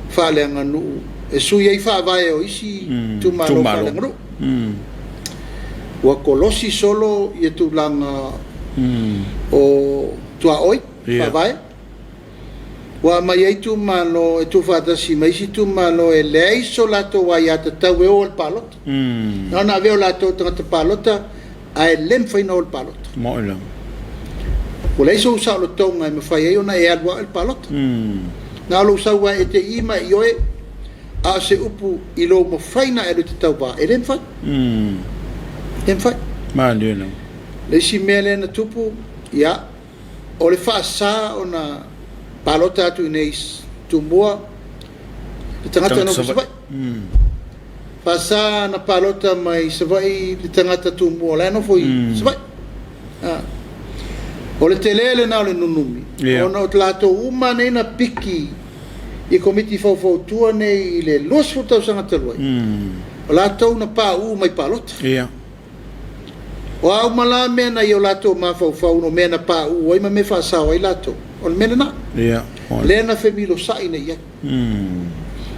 fale nganu e su yai fa vai o isi tu malo fale ngru wa kolosi solo ye tu langa o tua oi fa vai wa mai ai tu malo e tu fata si mai si tu malo e lei solato wa ya te tau e o palot non aveo la to te palota a lem fai no palot mo ila o lei so sa lo tonga me fai ai ona e alwa el palot na lo sa wa e te ima ioe a se upu i lo mo fai na e te tau ba e lem fai ma lena le si mele na tupu ya o le fa sa ona palota tu neis tumboa tangata no vai pasa na palota mai vai tangata tumboa la no foi vai o le telele na le nunumi ono tlato uma nei na piki i komiti fau nei le los foto sanga teloi o lato na pa mai palota o au mala mena i o lato ma fau no mena pa oi ma me fa sa oi lato o mena na lena femilo sa ina ia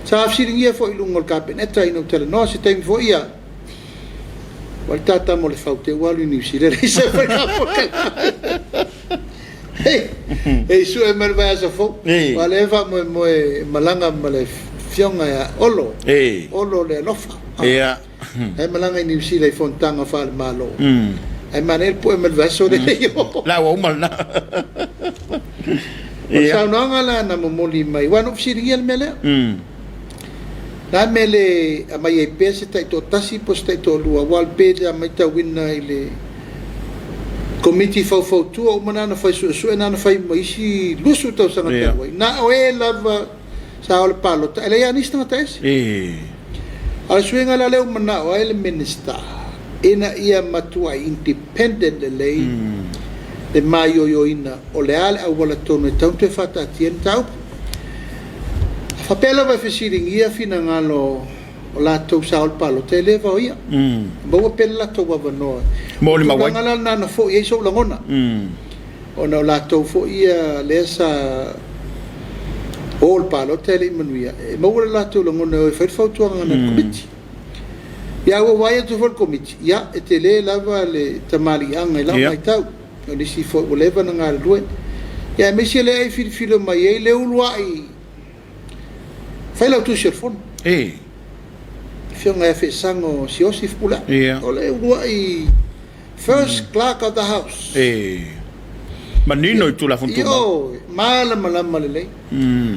sa afsiring ia foi lungol kabineta ino tele no se tem foi ia wal tata mo le faute walu ni sire se foi hey su e mer va sa fo wale va mo malanga male fionga ya olo e olo le lofa ia e malanga ni sile fontanga fa malo e manel po e melvaso de yo la o mal na ia no ngala na momoli mai wan of siriel mele na mele mai e pese tai to tasi posta to lua wal pede mai ta winna ile Komiti Faamisionare o mana na fai su na fai mai si lusu tau sanga tawai na o e lava Soalepule ele ya nista tes al suenga la leu mana o ele minister ina ia matua independent lei de maio yo ina o le ale au wala tonu tau te fata tien tau fa pela va fisiring ia fina ngalo o la tau Soalepule te leva o ia bo pela tau wa no mo le mawai ngala na fo ia so langona o na la tau fo ia lesa all palo tele manuia mo la tau langona o fa fautua ngana komiti ya o vai tu for komiti ya etele lava le tamali anga la mai tau o le si fo o leva na ngala due ya me se le ai filo mai e le ulwai fa la tu serfon fionga fe sango si osif pula o le ulwai first clerk of the house manino tu la fontuma yo mala le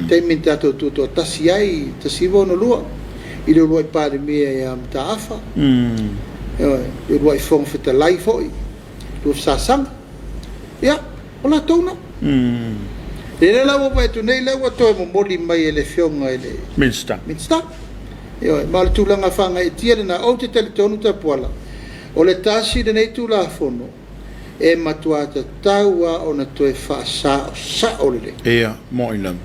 te minta to tasi ai tasi vono lua i le luai pare mea e am taafa i luai fong fita lai foi tu sasang ya ola tona le la wo tu nei le wo to mo moli mai ele fionga ele minsta yo mal tu langa fanga e tiele na o te teletonu ta pola o le tasi de nei tu la fono e matuata taua ona toe fa sa o le ia mo ilam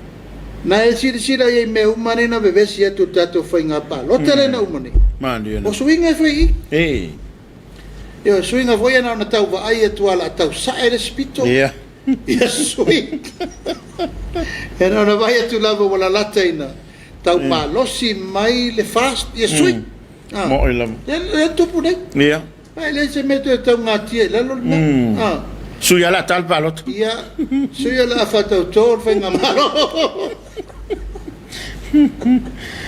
na e sira ye me umane na bebesi ya tu tato fainga pa lo tele na umane mandi o swinga foi yo swinga foi na tau va ai tu ala tau sa e spito ia swing era na vai tu lavo wala lataina tau pa losi mai le fast ye swing mo ilam le tu pune ia ai le se meto tau ngati la lo suya la tal palot ia suya la fata tor fainga malo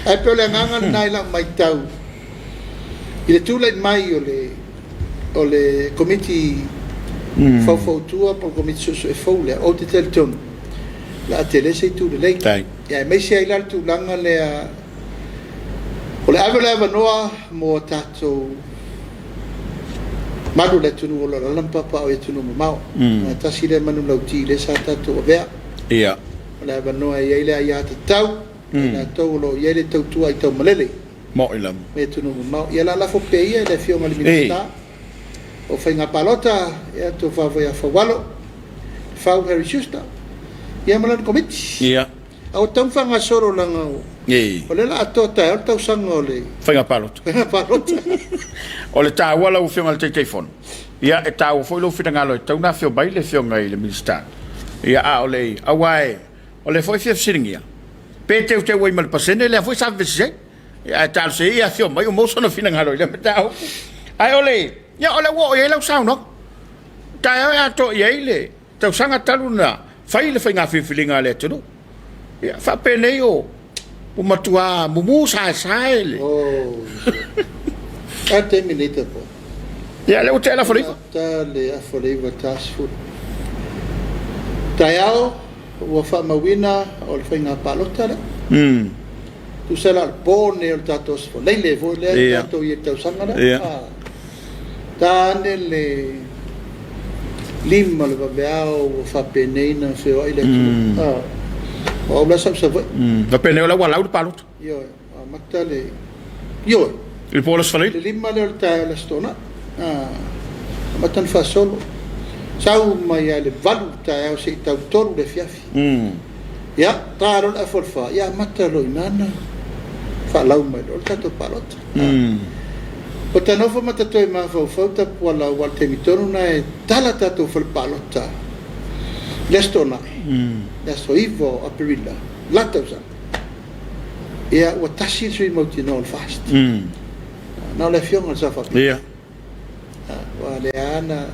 ai pele nganga nai la mai tau ile tu le mai o le komiti Faamisionare por komiti so e fole o te telton la tele se tu le ya me se ai tu langa le o le ave noa mo tato madu le tunu o la lampa pa o tunu mau ta si le manu lauti le sa tato vea ia o le ave noa ia ile ia tau na tau lo ia le tau tu ai tau malele mo ilam me tunu mau ia la fo pe ia le fio mal minista o fainga palota ia to fa ia fa walo fa very justa ia malan komiti ia au tau fanga soro langa o le la tota o tau sango le fainga palot o le ta wala u fionga le telefon ia e ta u foi lo fitanga lo tau na fio bai le fio ngai le minista ia a ole awai ole foi fio siringia pete u te wai mal pasene le foi sa vese ia ta se ia fio mai o mo sono finanga lo le ta ai ole ya ole wo ye lo sao no ta ya to ye le tau sanga taluna fai le fainga filinga le tu ya fa pene yo o matua mumu sa ele a terminate po ya le utela fori ta le a fori va task food tayao o fa mawina o le fainga palota tu sala bone o tatos fo le vo le tato ye tau sanga ta le lima le babeao o fa peneina fe o ile o la sa va pene la wala u palot yo matale yo il polos fali le lima le ta la stona matan fa solo sau mai ale valu ta o se ta toru le fiafi ya taro la forfa ya matalo nana fa lau mai o tato palot o te nofo matato e mawhau fauta wala wal te mitonu na e tala tato whalpalota. Lesto nai. Lesto iwo a perila. Latausan. Ia ua tasi sui mauti no fast. Na le fionga sa whapi. Ia. Wa le ana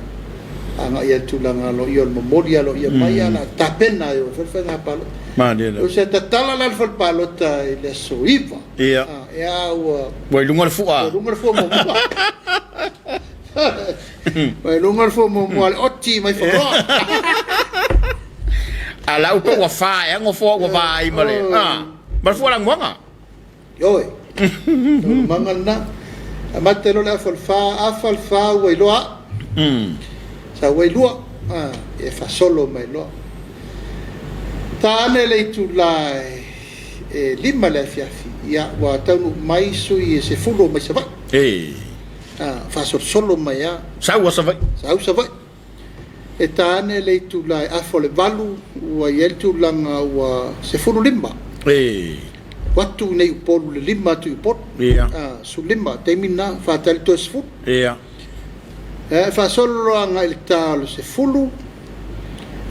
anga ia tulanga lo iol momori alo ia mai ana tapena yo whalwhanga palo. o se tatala la fal palota ile soiva ia wa lunga fu'a wa lunga fu mo otti mai fo ala upo wa fa e ngo fo wa vai male ma fu la ngwanga yo mangana amatelo la fal fa wa loa sa wa loa e fa solo mai loa tane le tu la lima le fiafi ya wa tanu mai sui se fulo mai sava fa solo mai ya sa vai e tane le tu la afo le valu wa yel tu langa wa se fulo lima watu nei polu le lima tu pot su lima temina fa tal to sfu fa solo anga il talo se fulo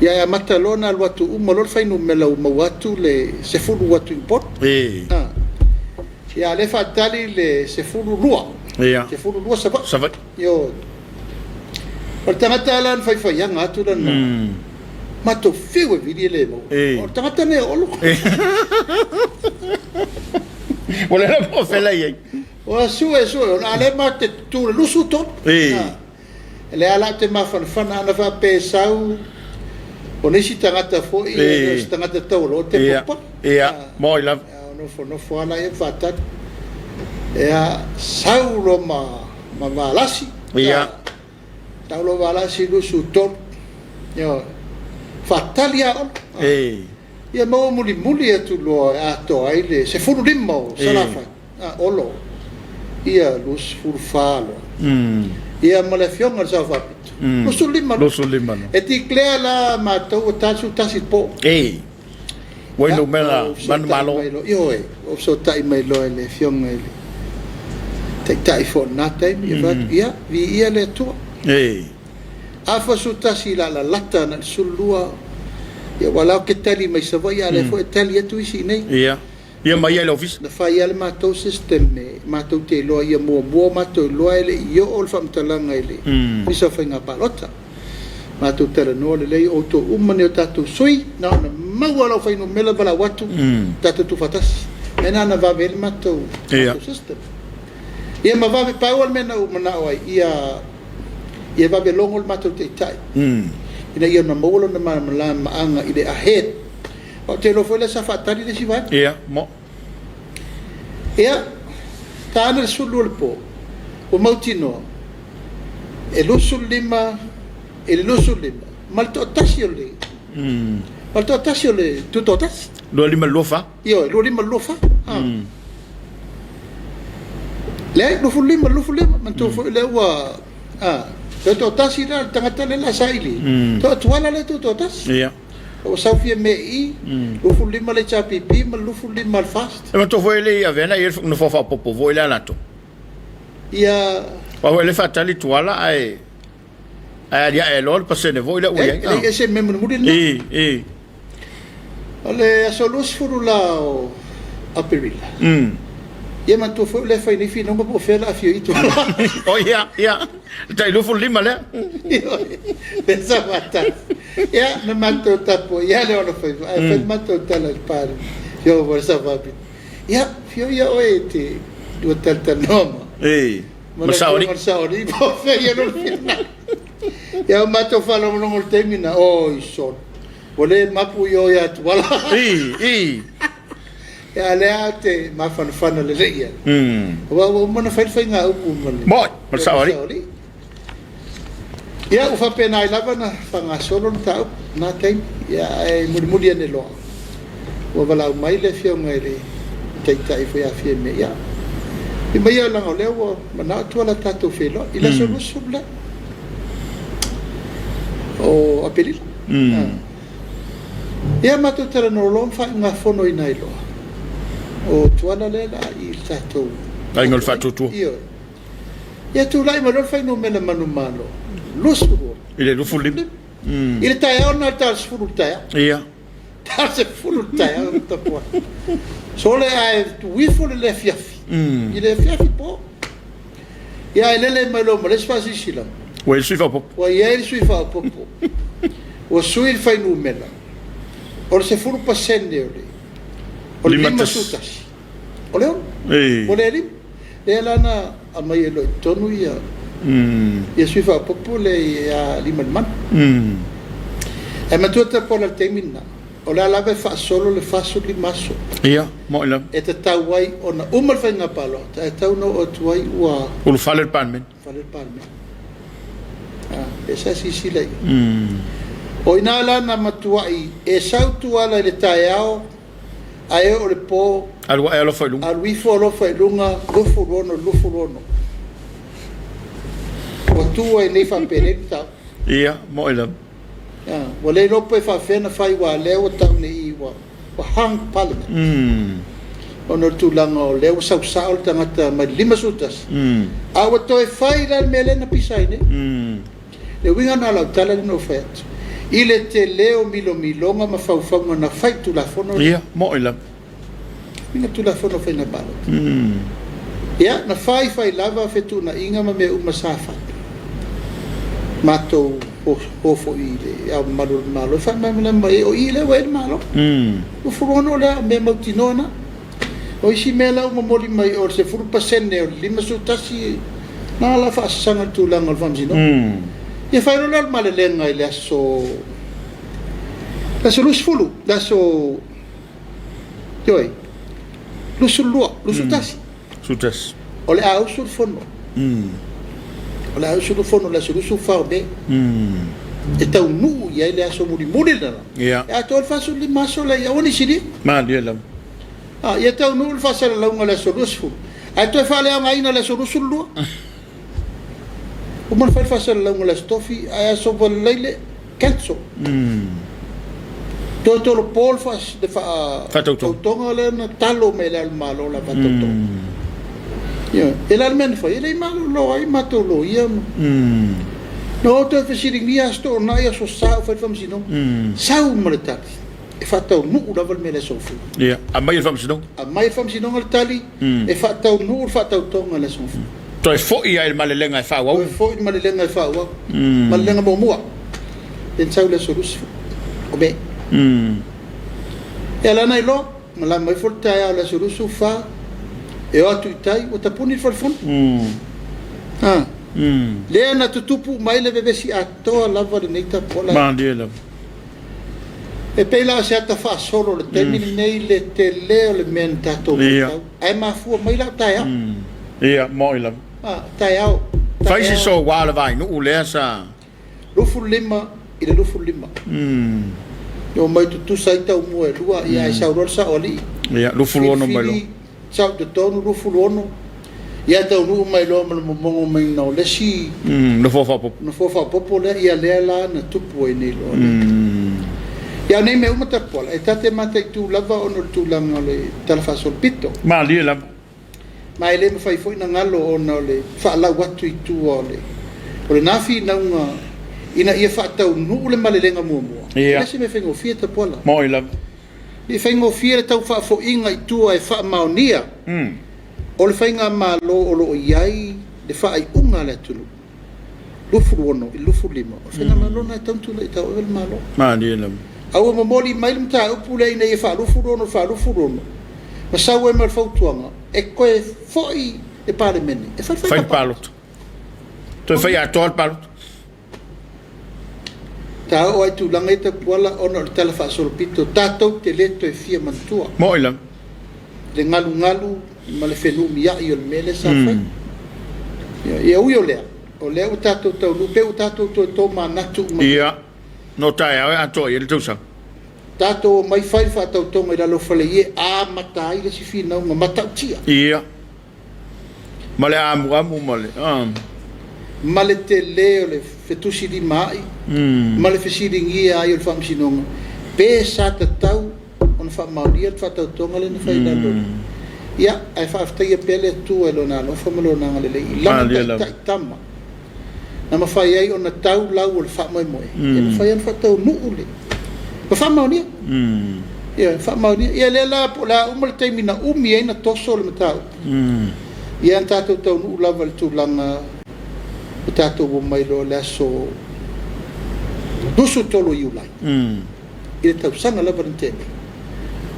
ya matalona al watu umolol fainu mela umawatu le se fulo watu pot ya le fatali le se fulo lua se fulo lua sava yo o tangata lan fai anga tu dan mato fiwe vidi le mo o tangata ne olo wala la po fela ye o su na le mate tu lu su to le ala te ma fana na fa pesau o nesi tangata fo i tangata taulo te popa mo la no fo ala e fatat saulo ma valasi saulo valasi lu su to yo fatalia ia mo muli atu lo ato aile se furu limo salafa olo ia lus furfalo ia malefionga sa fa lo sulima e ti clea la ma to tasu tasipo bueno mela man malo yo o so tai mai lo le fionga ele tai fo na tai ia vi ia le to afa su tasi la lata na sulua ya wala ke tali mai sa vai ale fo tali tu isi nei ia mai ale office na fai ale ma to system ma to te lo ia mo ma to lo ele yo ol fam talanga ele bisa fa nga palota ma to tele no le o to umane tatu sui na ma wala fa no mela bala watu tatu tu fatas mena na va vel ma to system ia ma va pa wal mena o mana o ia va belongol ma to te tai ina ia na molo na ma anga ide ahead o te lo foi sa fatali de si vai mo tana sulul po o mautino e lo sulima malto tasiole malto tasiole tutto tas lo lima lofa lo lima lofa le lo fulima man to foi le wa to tasi na tangata le la saili to tuala le to tas o safia mei o fulima le chapipi ma lo fulima al fast ma to foi le avena il no fa popo voi la lato ia wa le fatali tuala ai dia e lol pasene voi la uia e se memmo mudi ale asolus furula o aperila ia ma to foi le fai ni fino mo fela afio itu oh ia dai lo fulima le pensa mata ia na mato tapo ia le ono fai fai mato tala il pare io vorsa vabi ia fio ia oete do tanta noma Masaori po fe ia non fina ia mato falo non il termina son vole mapu io ia tuala ya le ate ma fan le reia wa mo na fai nga mo masaori ya u fa pena i lava na fanga solo ta na kai ya muri ne lo wa vala mai le fio ngere tai foi a fie me ya i mai la ngole wa mana tu la tato felo ila solo subla o apelil ya ma tu tera no lo fa nga fono inai lo o tuana le la il tato ai ngol fa tu ya tu lai ma lo fa no mena manu malo lo suru ile lo fulim ile tai ona ta suru tai ta se furu tai ta po sole ai tu wi fulu le fiafi ile fiafi po ya ile le malo mo le spasi sila o il sui fa po o ia il sui fa po o sui fa no mena O le se 10% o le. O le 5 sutasi. O le on. O le rim. Le lana a mai lo tonu ia. Ia sui fa popole ia 5 man. E matuata po la temina. O le alave fa solo le faso li maso. Ia, mo ila. E te tau wai ona umal fa nga palo. E tau no o tuai ua. Ulu faler palmen. Faler palmen. Esa si lei. O ina lana matuai e sautu ala le taeao ae o le po. Alua e alo fai lunga. Alui fo alo fai lunga lufu rono. O tua e nei fa perepta. Ia, mo ila. Wale lopo e whawhena whai wa leo tau nei wa hang parliament. Ono tūlanga o leo sau tangata mai 5 sutas. Awa toi whai la melena pisai ne. Le winga na lau tala no whaiatu. Ile te leo milonga ma whauwhaunga na whai tulafono. Ia, mo ila. Minga tulafono whai na balo. Ia, na whai lava whetu na inga ma mea umasawha. Matou hofo i le au malo fa mai o i le we malo o furono le me mautinona o isi mela o moli mai o se 10% o 5 sutasi na la fa sanga tulanga o famsino e fai no le male lenga ile aso lusfulu so joi lusutasi o le au sul fono Ola aso do fono la solusu farbe. E tau nu ia ile aso muri na. Ia. Ya tol faso li maso la ia oni sidi. Ma dia lam. Ia tau nu faso la unga la solusu. A to fa le nga ina la solusu lu. O man fa faso la unga la stofi a aso vol leile kenso. Toto lo pol fas de fa tonga le na talo me le malo la fatoto. El almen foi ele malo lo ai mato lo ia no to fesiring dia sto na ia so sa foi famsino sa umretali e fatau nu la val mele sofu ia a mai famsino ngaltali e fatau nu fatau tonga le sofu to e foi ia il malelenga e fa wa foi il malelenga e fa wa malelenga mo mua en sa le solusu obe e la nai lo mala mai forta ia le solusu fa e o atu itai o tapuni falfon le na tutupu mai le bebe si atoa lava le neita pola mandiela e pela se ata fa solo le termini nei le tele le mentato ai ma fu mai la taia ia moila taia fai si so wala vai no le sa lufu lima ile lufu lima yo mai tu sai tau mo e lua ia sa rosa oli ia lufu no mai lo sau te tonu rufu lono ia tau nu mai lo mo mai no le si no fofa popo le ia le la na tupu e nei lo ia nei me uma tapola e tate mata tu lava ono tu langa le talafa sol pito ma li la mai le fai foi na ngalo ono le fa la watu i tu ole o le nafi na una ina ia fa tau nu le malelenga mo ia se me fengo fia tapola mo ila I whaingo fia tau wha fo inga i tua e wha maonia. O le whainga ma lo o lo iai le wha ai unga le tulu. Lufu rono, i lufu lima. O le whainga ma lo na tau tula i tau evel ma lo. Ma di elam. Aua ma moli mai lim ta upule ina i wha lufu rono. Ma sau e ma le whautuanga. E koe foi e pare mene. E whai palot. To e whai ato al palot. Tau ai tu langa ita kuala ono le talafa solpito tatou te leto e fia mantua. Mo ila. Le ngalu ma le fenu mia i o le mele sa fai. Ia ui o lea. O lea o tatou tau lupe o tatou to ma natu. Ia. No tae au ato i le tausa. Tatou mai fai fa tau tonga i lalo fale ie a matai le si fina unga matau tia. Ia. Ma le amu ma le. Ma le te leo le fetusi di mai. Ma le fesiringi ai o le whamsinonga. Pē sa te tau on whamauria le whatau tonga le ni whai lalo. Ia, ai whaftai e pele tu e lona no whamalo nanga le lei. Lama tai tama. Na ma whai ai o na tau lau o le whamoe moe. Ia ma whai an whatau nuu le. Ma whamauria. Ia, whamauria. Ia le la umal teimi na umi ai na toso le matau. Ia an tātou tau nuu lava le tūlanga o tātou o mai lo le aso dusu tolo iulai. i le tausaga lava na tele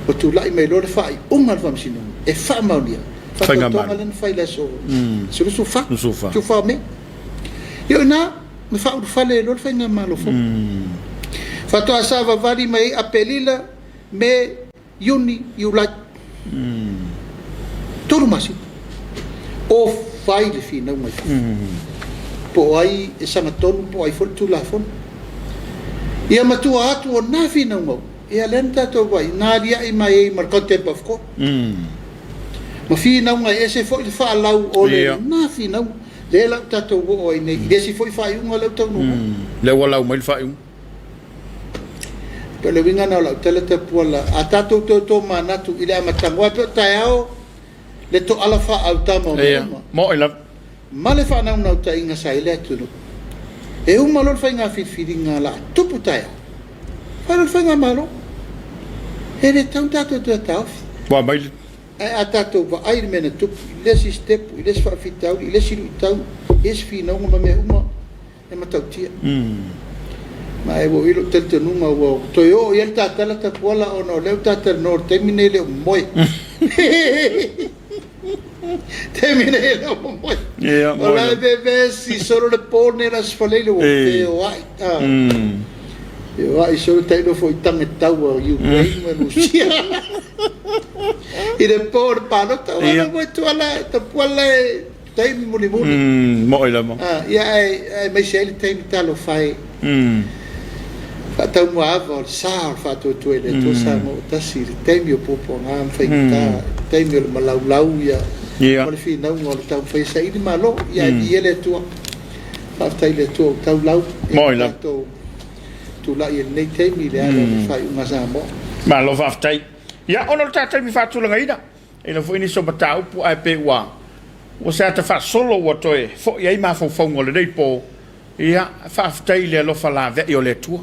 o tulaʻi mai lo le faaiʻuga le faamasinoga e faamaunia faatotoga lena fai le aso sufa tufa me io na me faaulufale lo le faiga malofo faatoa sa vavali mai apelila me iuni iulai tolu masi o fai le finauga po ai e sagatonu po ai foi tulafona ia matua atu o na finauga ia lena tatou vai na aliaʻi mai ai ma le contempt of court ma finauga e ese foi le faalau o le na finauga le lau tatou oo ai nei i lesi foi faaiʻuga lau taunuga le ua lau mai le faaiʻuga pe le wingana o lau tele tapua la a tatou toto manatu i le amatagoa pe o taeao le toʻala faautama o le uma mo i lava ma le faanaunautaʻiga sai le atunu e uma lo le faiga filifiliga la tupu taeao fai lo le faiga malo e le tau tatou tuataofi ua mai le a tatou vaai le mena tupu i lesi stepu i lesi faafitauli i lesi luʻitau i esi finauga ma mea uma e matautia ma e ua ilo talitanuga ua toe oo ia le tatala tapuala ona o leu tatalanoa o le taimi nei le momoe taimi nei le momoe o lae vevesi solo le pone lasfalei le ua feoaʻi aʻi solo taʻilo foʻi tagetau a Ukraine ma Rusia i le po le palota ona ua tuala tapuala e taimi mulimuli mo i lava ia e maisi ai le taimi talofai faataumaava o le sa o le faatuatua i le atua sa mo tasi le taimi o popoaga ma faigata taimi o le malaulau ia ma le finauga o le taumafaisaʻili malo ia ia le atua faafetai le atua o taulau mo i lava tulaʻi e lenei taimi le ala le faaiʻuga Samoa malo faafetai ia ona le tataimi faatulagaina i le foʻi nisi o mataupu ae pe ua se ata faasolo ua toe foʻi ai mafaufauga o lenei po ia faafetai le alofa laveʻi o le atua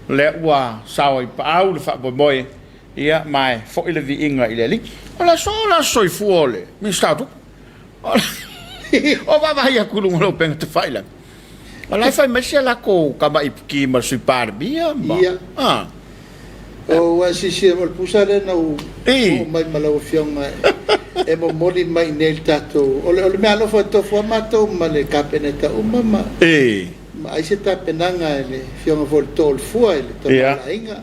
le ua sao i paau le faamoemoe ia mae foʻi le viiga i le aligi o la soifua o le minstatupu o vavaia kuluga lou pega tafaʻi laga o lai fai maisi alako kamaʻipiki ma le suipalemia ma o ua sisia ma le pusa lena o mai ma lau afioga e momoli mai nei le tatou o le mea alofa tofu a matou ma le kapeneta uma ma ai se tapenaga e le fioga fo le toʻolefua e le tamalaʻiga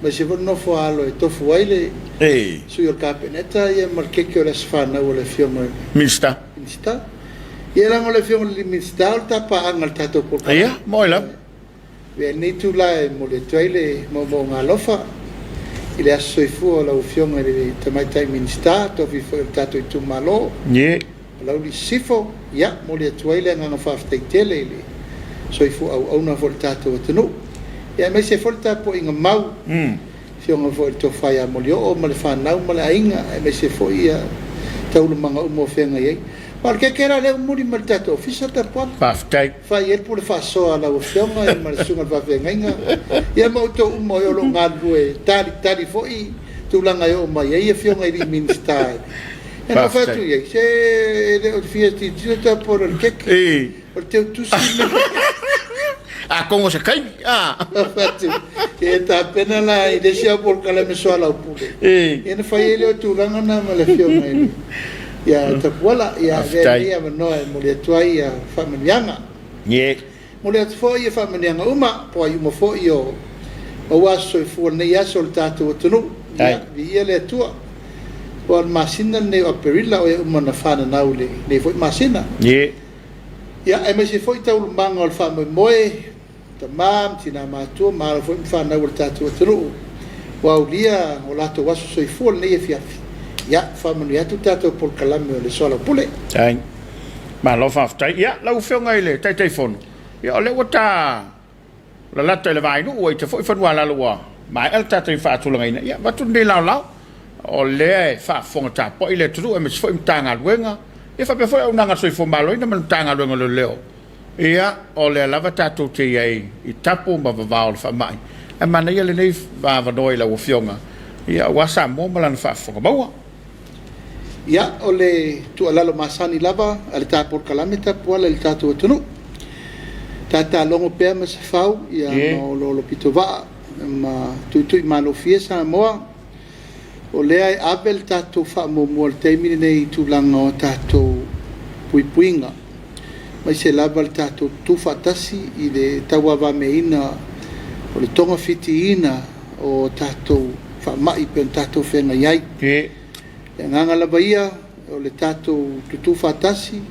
ma se fononofo alo e tofu ai le sui o le kapeneta ia ma le keke o le asafanau o le fioga minista ia laga o le fioga le minista o le tapaaga le tatou polka ia mo i lava ve nei tulae mo le tuai le momoga alofa i le aso soifua o lau fioga i le tamaitai minista tofi foi o le tatou itumālo o lau lisifo ia mo le atuai le agaga faafetaitele i le soifua auauna fo le tatou atunuu ia mai se fo le tapoʻiga mau fioga foʻi le tofai a molioo ma le fanau ma le aiga e mai se foʻi ia taulamaga uma o feagai ai ma le kekera le umuli ma le tatou ofisa tapuala faafetai fai ele po le faasoa lau afioga e ma le suga le faafegaiga ia ma outou uma o lo galu e talitali foʻi tulaga e oo mai ai e fioga i lii minista e na fatu iai se le o le fia titio tapola le keke o le teutusi a kongo se kai fatu e tapena la i le sia por kalame Soalepule e na fai ele o tulaga na ma le fioga i ia tapuala ia ia manoa mo le tuai ia faamaniaga mo le atu foʻi e faamaniaga uma po ai uma foʻi o aso soifua nei aso o le tatou atunuu ia viia le atua o le masina lenei o aperila o ia uma na fananau lei foʻi masina ia e maise foʻi taulamaga o le faamoemoe tamā matina matua malo foʻi ma fanau o le tatou atunuu ua aulia o latou aso soifua lenei e fiafi ia faamanu atu tatou polokalame o le Soalepule ai malo faafetai ia lau feoga i le taitaifono ia o le ua la lata i le vainuu ua i te foʻi fanua lalo ua mae le tatou faatulagaina ia matunu nei laolao o lea e faafofoga tapoʻi i le atunuu e ma se foʻi matagaluega ia faapea foʻi aunaga soifua maloina ma le matagaluega leleo ia o le lava tatou te iai i tapu ma vavao le faamaʻi e mana ia lenei vavanoa i lau afioga ia ua Samoa ma lana faafofoga maua ia o le tuʻalalo masani lava a le tapolokalame tapuala i le tatou atunuu tatalogo pea ma sefau ia ma o lo pitovaa ma tuitui malofia Samoa o lea e avel tatou whaamomua le teimini nei tūlanga o tatou puipuinga mai se lava le tatou tuwhatasi i le taua wameina o le tonga fitiina o tatou whaamai pe o tatou whenga iai e nganga lava ia o le tatou tutu whatasi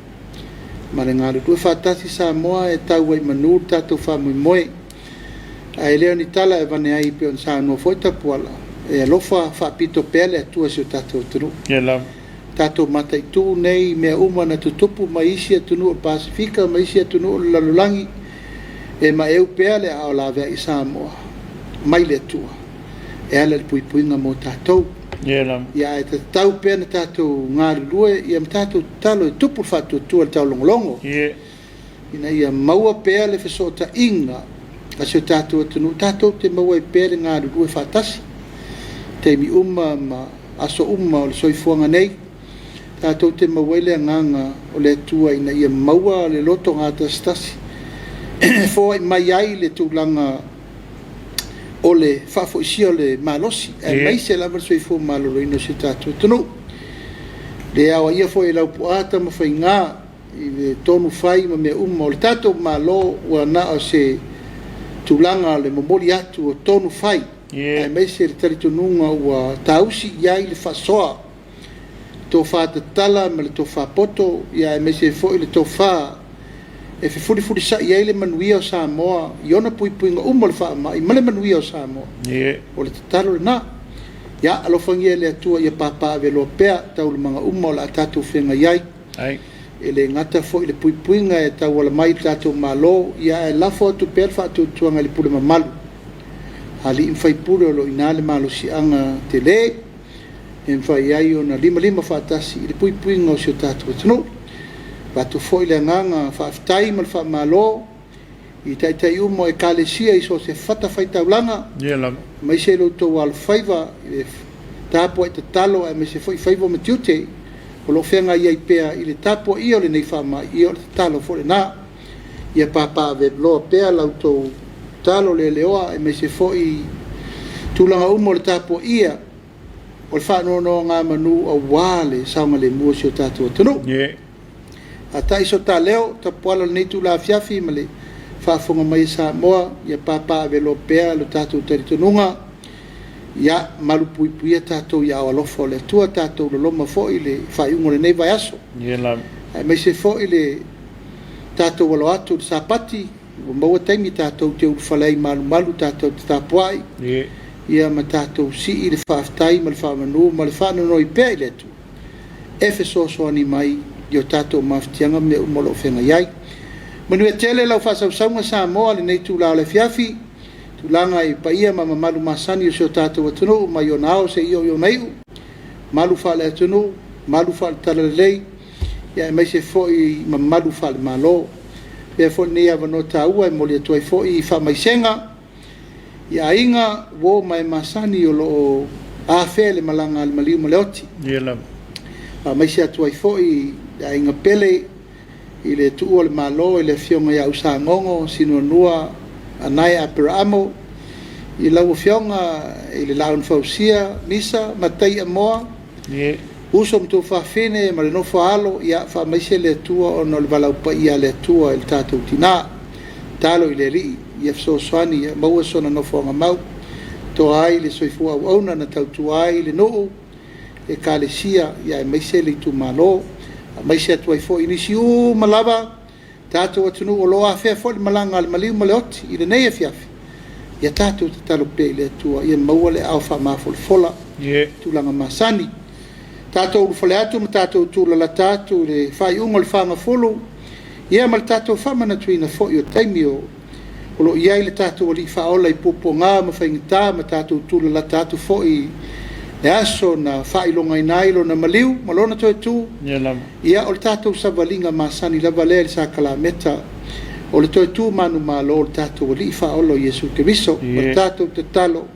ma le ngāru tue whatasi Samoa e tau ai manu tatou whamui moe a e leo ni tala e vane ai pe on sa no foi tapuala e alofa whaapito pele atua si o tatou tunu tatou matai tu nei mea uma na tutupu maisi atunu o Pasifika maisi atunu o lalulangi e ma eu pele a o lavea i Samoa mai le atua e ala le puipuinga mo tatou ia e tatau pena tatou ngāri lue ia tatou talo e tupu whatu tua le tau longolongo ina ia maua pea le whesota inga a se tatou atunu tatou te maua e pea le ngāri lue whatasi te mi uma ma aso uma o le soifuanga nei tatou te maua le nganga o le atua ina ia maua le loto ngāta stasi fo mai ai le tūlanga o le whaafoisia o le malosi e mai se lava soifua malolo ino se tatou tunu le awa ia fo e lau puata ma whainga i le tonu whai ma mea uma o le tatou malo ua na o se tūlanga le momoli atu o tonu whai e mai se le taritununga ua tausi iai le whasoa tō whātatala ma le tō whapoto ia e mai se fo i le tō wha e furi sa iai le manuia o Samoa i ona puipuinga uma le whaama i male manuia o Samoa o le tatalo le na ia alofangia le atua ia papa velo pea tau le manga uma o la tatou whenga iai e le ngata fo i le puipuinga e tau ala mai tatou malo ia e lafo atu pea le whaatu tuanga le pule mamalu hali imwhai pule o lo ina le malo si anga te le e mwhai iai o na lima whaatasi i le puipuinga o sio tatou atunu Watu foi le nganga whaafitai ma le whaamalo i taitai umo e kalesia i so se whata whaitaulanga mai se lo tō wala whaiva i le tāpua i te talo e mai se foi whaiva ma tiute o lo whenga iai pea i le tāpua i o le nei whaama i o le talo fo le nā ia pāpā ve loa pea lau tō talo le leoa e mai se foi tūlanga umo le tāpua ia o le whaanono ngā manu a wale saunga le mua si o tātua tanu a iso ta leo ta poala nei tu la fiafi ma le whaafonga mai Samoa ia pāpā velo pea lo tātou taritonunga ia malu puipuia tātou ia awalofo le tua tātou lo loma fo i le whaiungo le nei vai aso mai se fo i le tātou walo atu le sapati o maua taimi tātou te urwhalei malu tātou te tāpuai ia ma tātou si i le whaaftai ma le whaamanu ma le whaanono i pea i le tu Efeso soani mai yo tatou mafitianga me umolo whenga iai. Manu e tele lau whasausaunga Samoa le nei tūlao le fiafi, tūlanga i paia ma malu masani o seo tatou atunu, ma yo nao se io neiu, malu whale atunu, malu whale talalei, ia e mai se foi ma malu whale malo, ia foi nei avano taua e moli atuai foi i whamaisenga, ia inga wo mai masani o lo a le malanga al maliu maleoti. Mai se atuai foi a inga pele i le tuu o le malo i le fionga ia usa ngongo sino nua anai a peramo i lau fionga i le laun fausia misa matai a moa uso mtu whawhine ma le no whaalo ia wha maise le tua o no le walau pa ia le tua il tātou tina talo i le rii i afso swani maua sona no whaonga mau to ai le soifua au auna na tautu ai le nuu e kalesia ia e maise le tu malo mai se atu ai fo inisi u malava tatou atunu o loa fea fo le malanga le maliu maleoti i le nei e fiafi ia tatou te talo pe le atua ia maua le au whaamafolfola tūlanga masani tatou urufale atu ma tatou tūlala tatou le whai ungo le whaamafolu ia ma le tatou whamanatuina fo i o taimi o lo iai le tatou o li whaola i pupo ngā ma whaingita ma tatou tūlala tatou fo i e aso na whailonga i nailo na maliu, malona toi tu. Ia o le tātou savalinga masani lava lea le sa kalameta. O le toi tu manu malo o le tātou o li whaolo Yesu Keriso. O le tātou te talo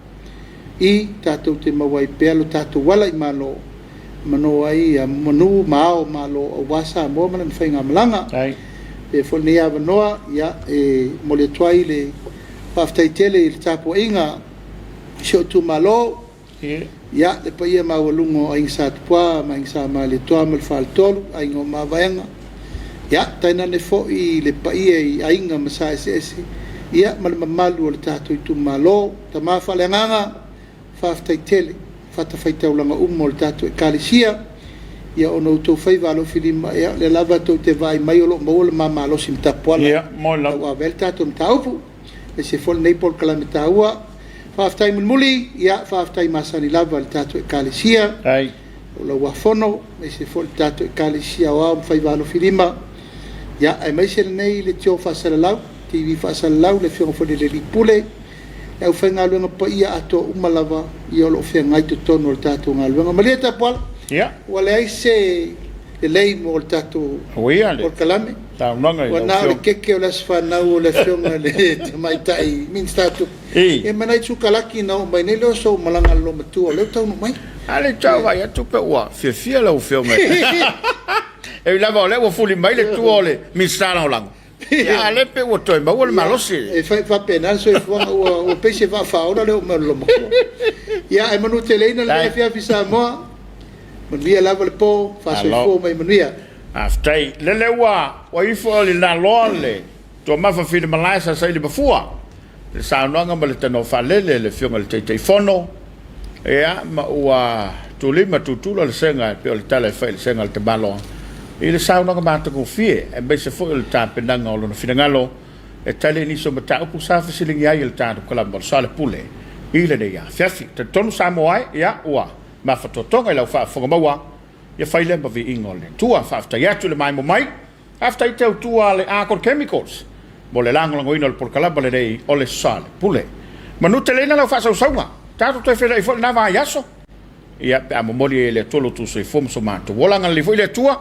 i tātou te mawai pea lo tātou wala i malo. Mano ai a manu mao malo o wasa mo mana na whainga malanga. E fo ni ava noa ia e mole tuai le whaftaitele i le tāpua inga sio tu malo ya le pa ia mawalungo ai sa twa mai sa mali to mal faltol ai ngo mavaenga ya taina ne fo I le pa ia ai nga masa ese ia mal malu le tatu tu malo tama falenganga fa tele fata faita ulanga umol tatu kalisia ia ono to fai valo filima ia le lava to te vai mai lo mo mama lo sim tapola ia mo la wa velta to taupu e se fol nei por calamita ua fa time muli ia fa time masani lava le tatu kalisia ai lo wa fono e se fol tatu kalisia wa fai valo filima ia ai mai se nei le tio fa sala TV fa sala le fio fo le lipule e fa ngalo no pa ia ato umalava ia lo fe ngai to tono le tatu ngalo maleta pol ya wala ai se lei mo tatu por kalame ta nonga wana le keke o las fana o le fiona le mai tai min statu e manai tu kalaki no mai ne lo so malanga lo matu le tau no mai ale chao vai tu pe wa fia lo fiona e la vole o fuli mai le tu ole min sta no lang ya le pe o to ma o malosi e fa pena so o peixe va fa ora le o lo ya e manu te leina le fia Samoa Manuia lava le po, faso fo mai manuia. Aftai, lele wa ifo le na lole. To mafa fili malaisa sai le bafua. Le saunanga ma le tano falele le fionga le tei fono. Ea ma ua tulima tutula le senga pe le tala fai le senga le te balo. I le saunanga ma ta fie e be se fo le tapenanga o le finangalo e tale ni so mata upu sa fasilingi ai le tano kala mo Soalepule. I le ya fiafi te tonu Samoa ya ua. Ma fatotonga ila fa fonga mawa ya faile ma vi ingole tua fa afta ya tu le mai mo mai afta ite tua le acor chemicals mo le lango lango ino por kala bale dei o le Soalepule manu te lena la fa so songa tato te fele fo na va yaso ya amo moli le tolo tu so fom so mato wolanga le fo le tua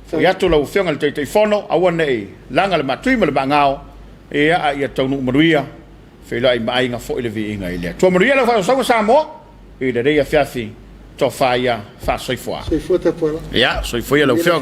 fo ya tu la ufionga le te fono awana e langa le matui mo le bangao ya tonu maruia fele ai mai nga fo le vi inga ile tu maruia la fa so Samoa e de ya fiafi to faya fa soifoa. Soifoa te pola. Ja, soifoa lo fio.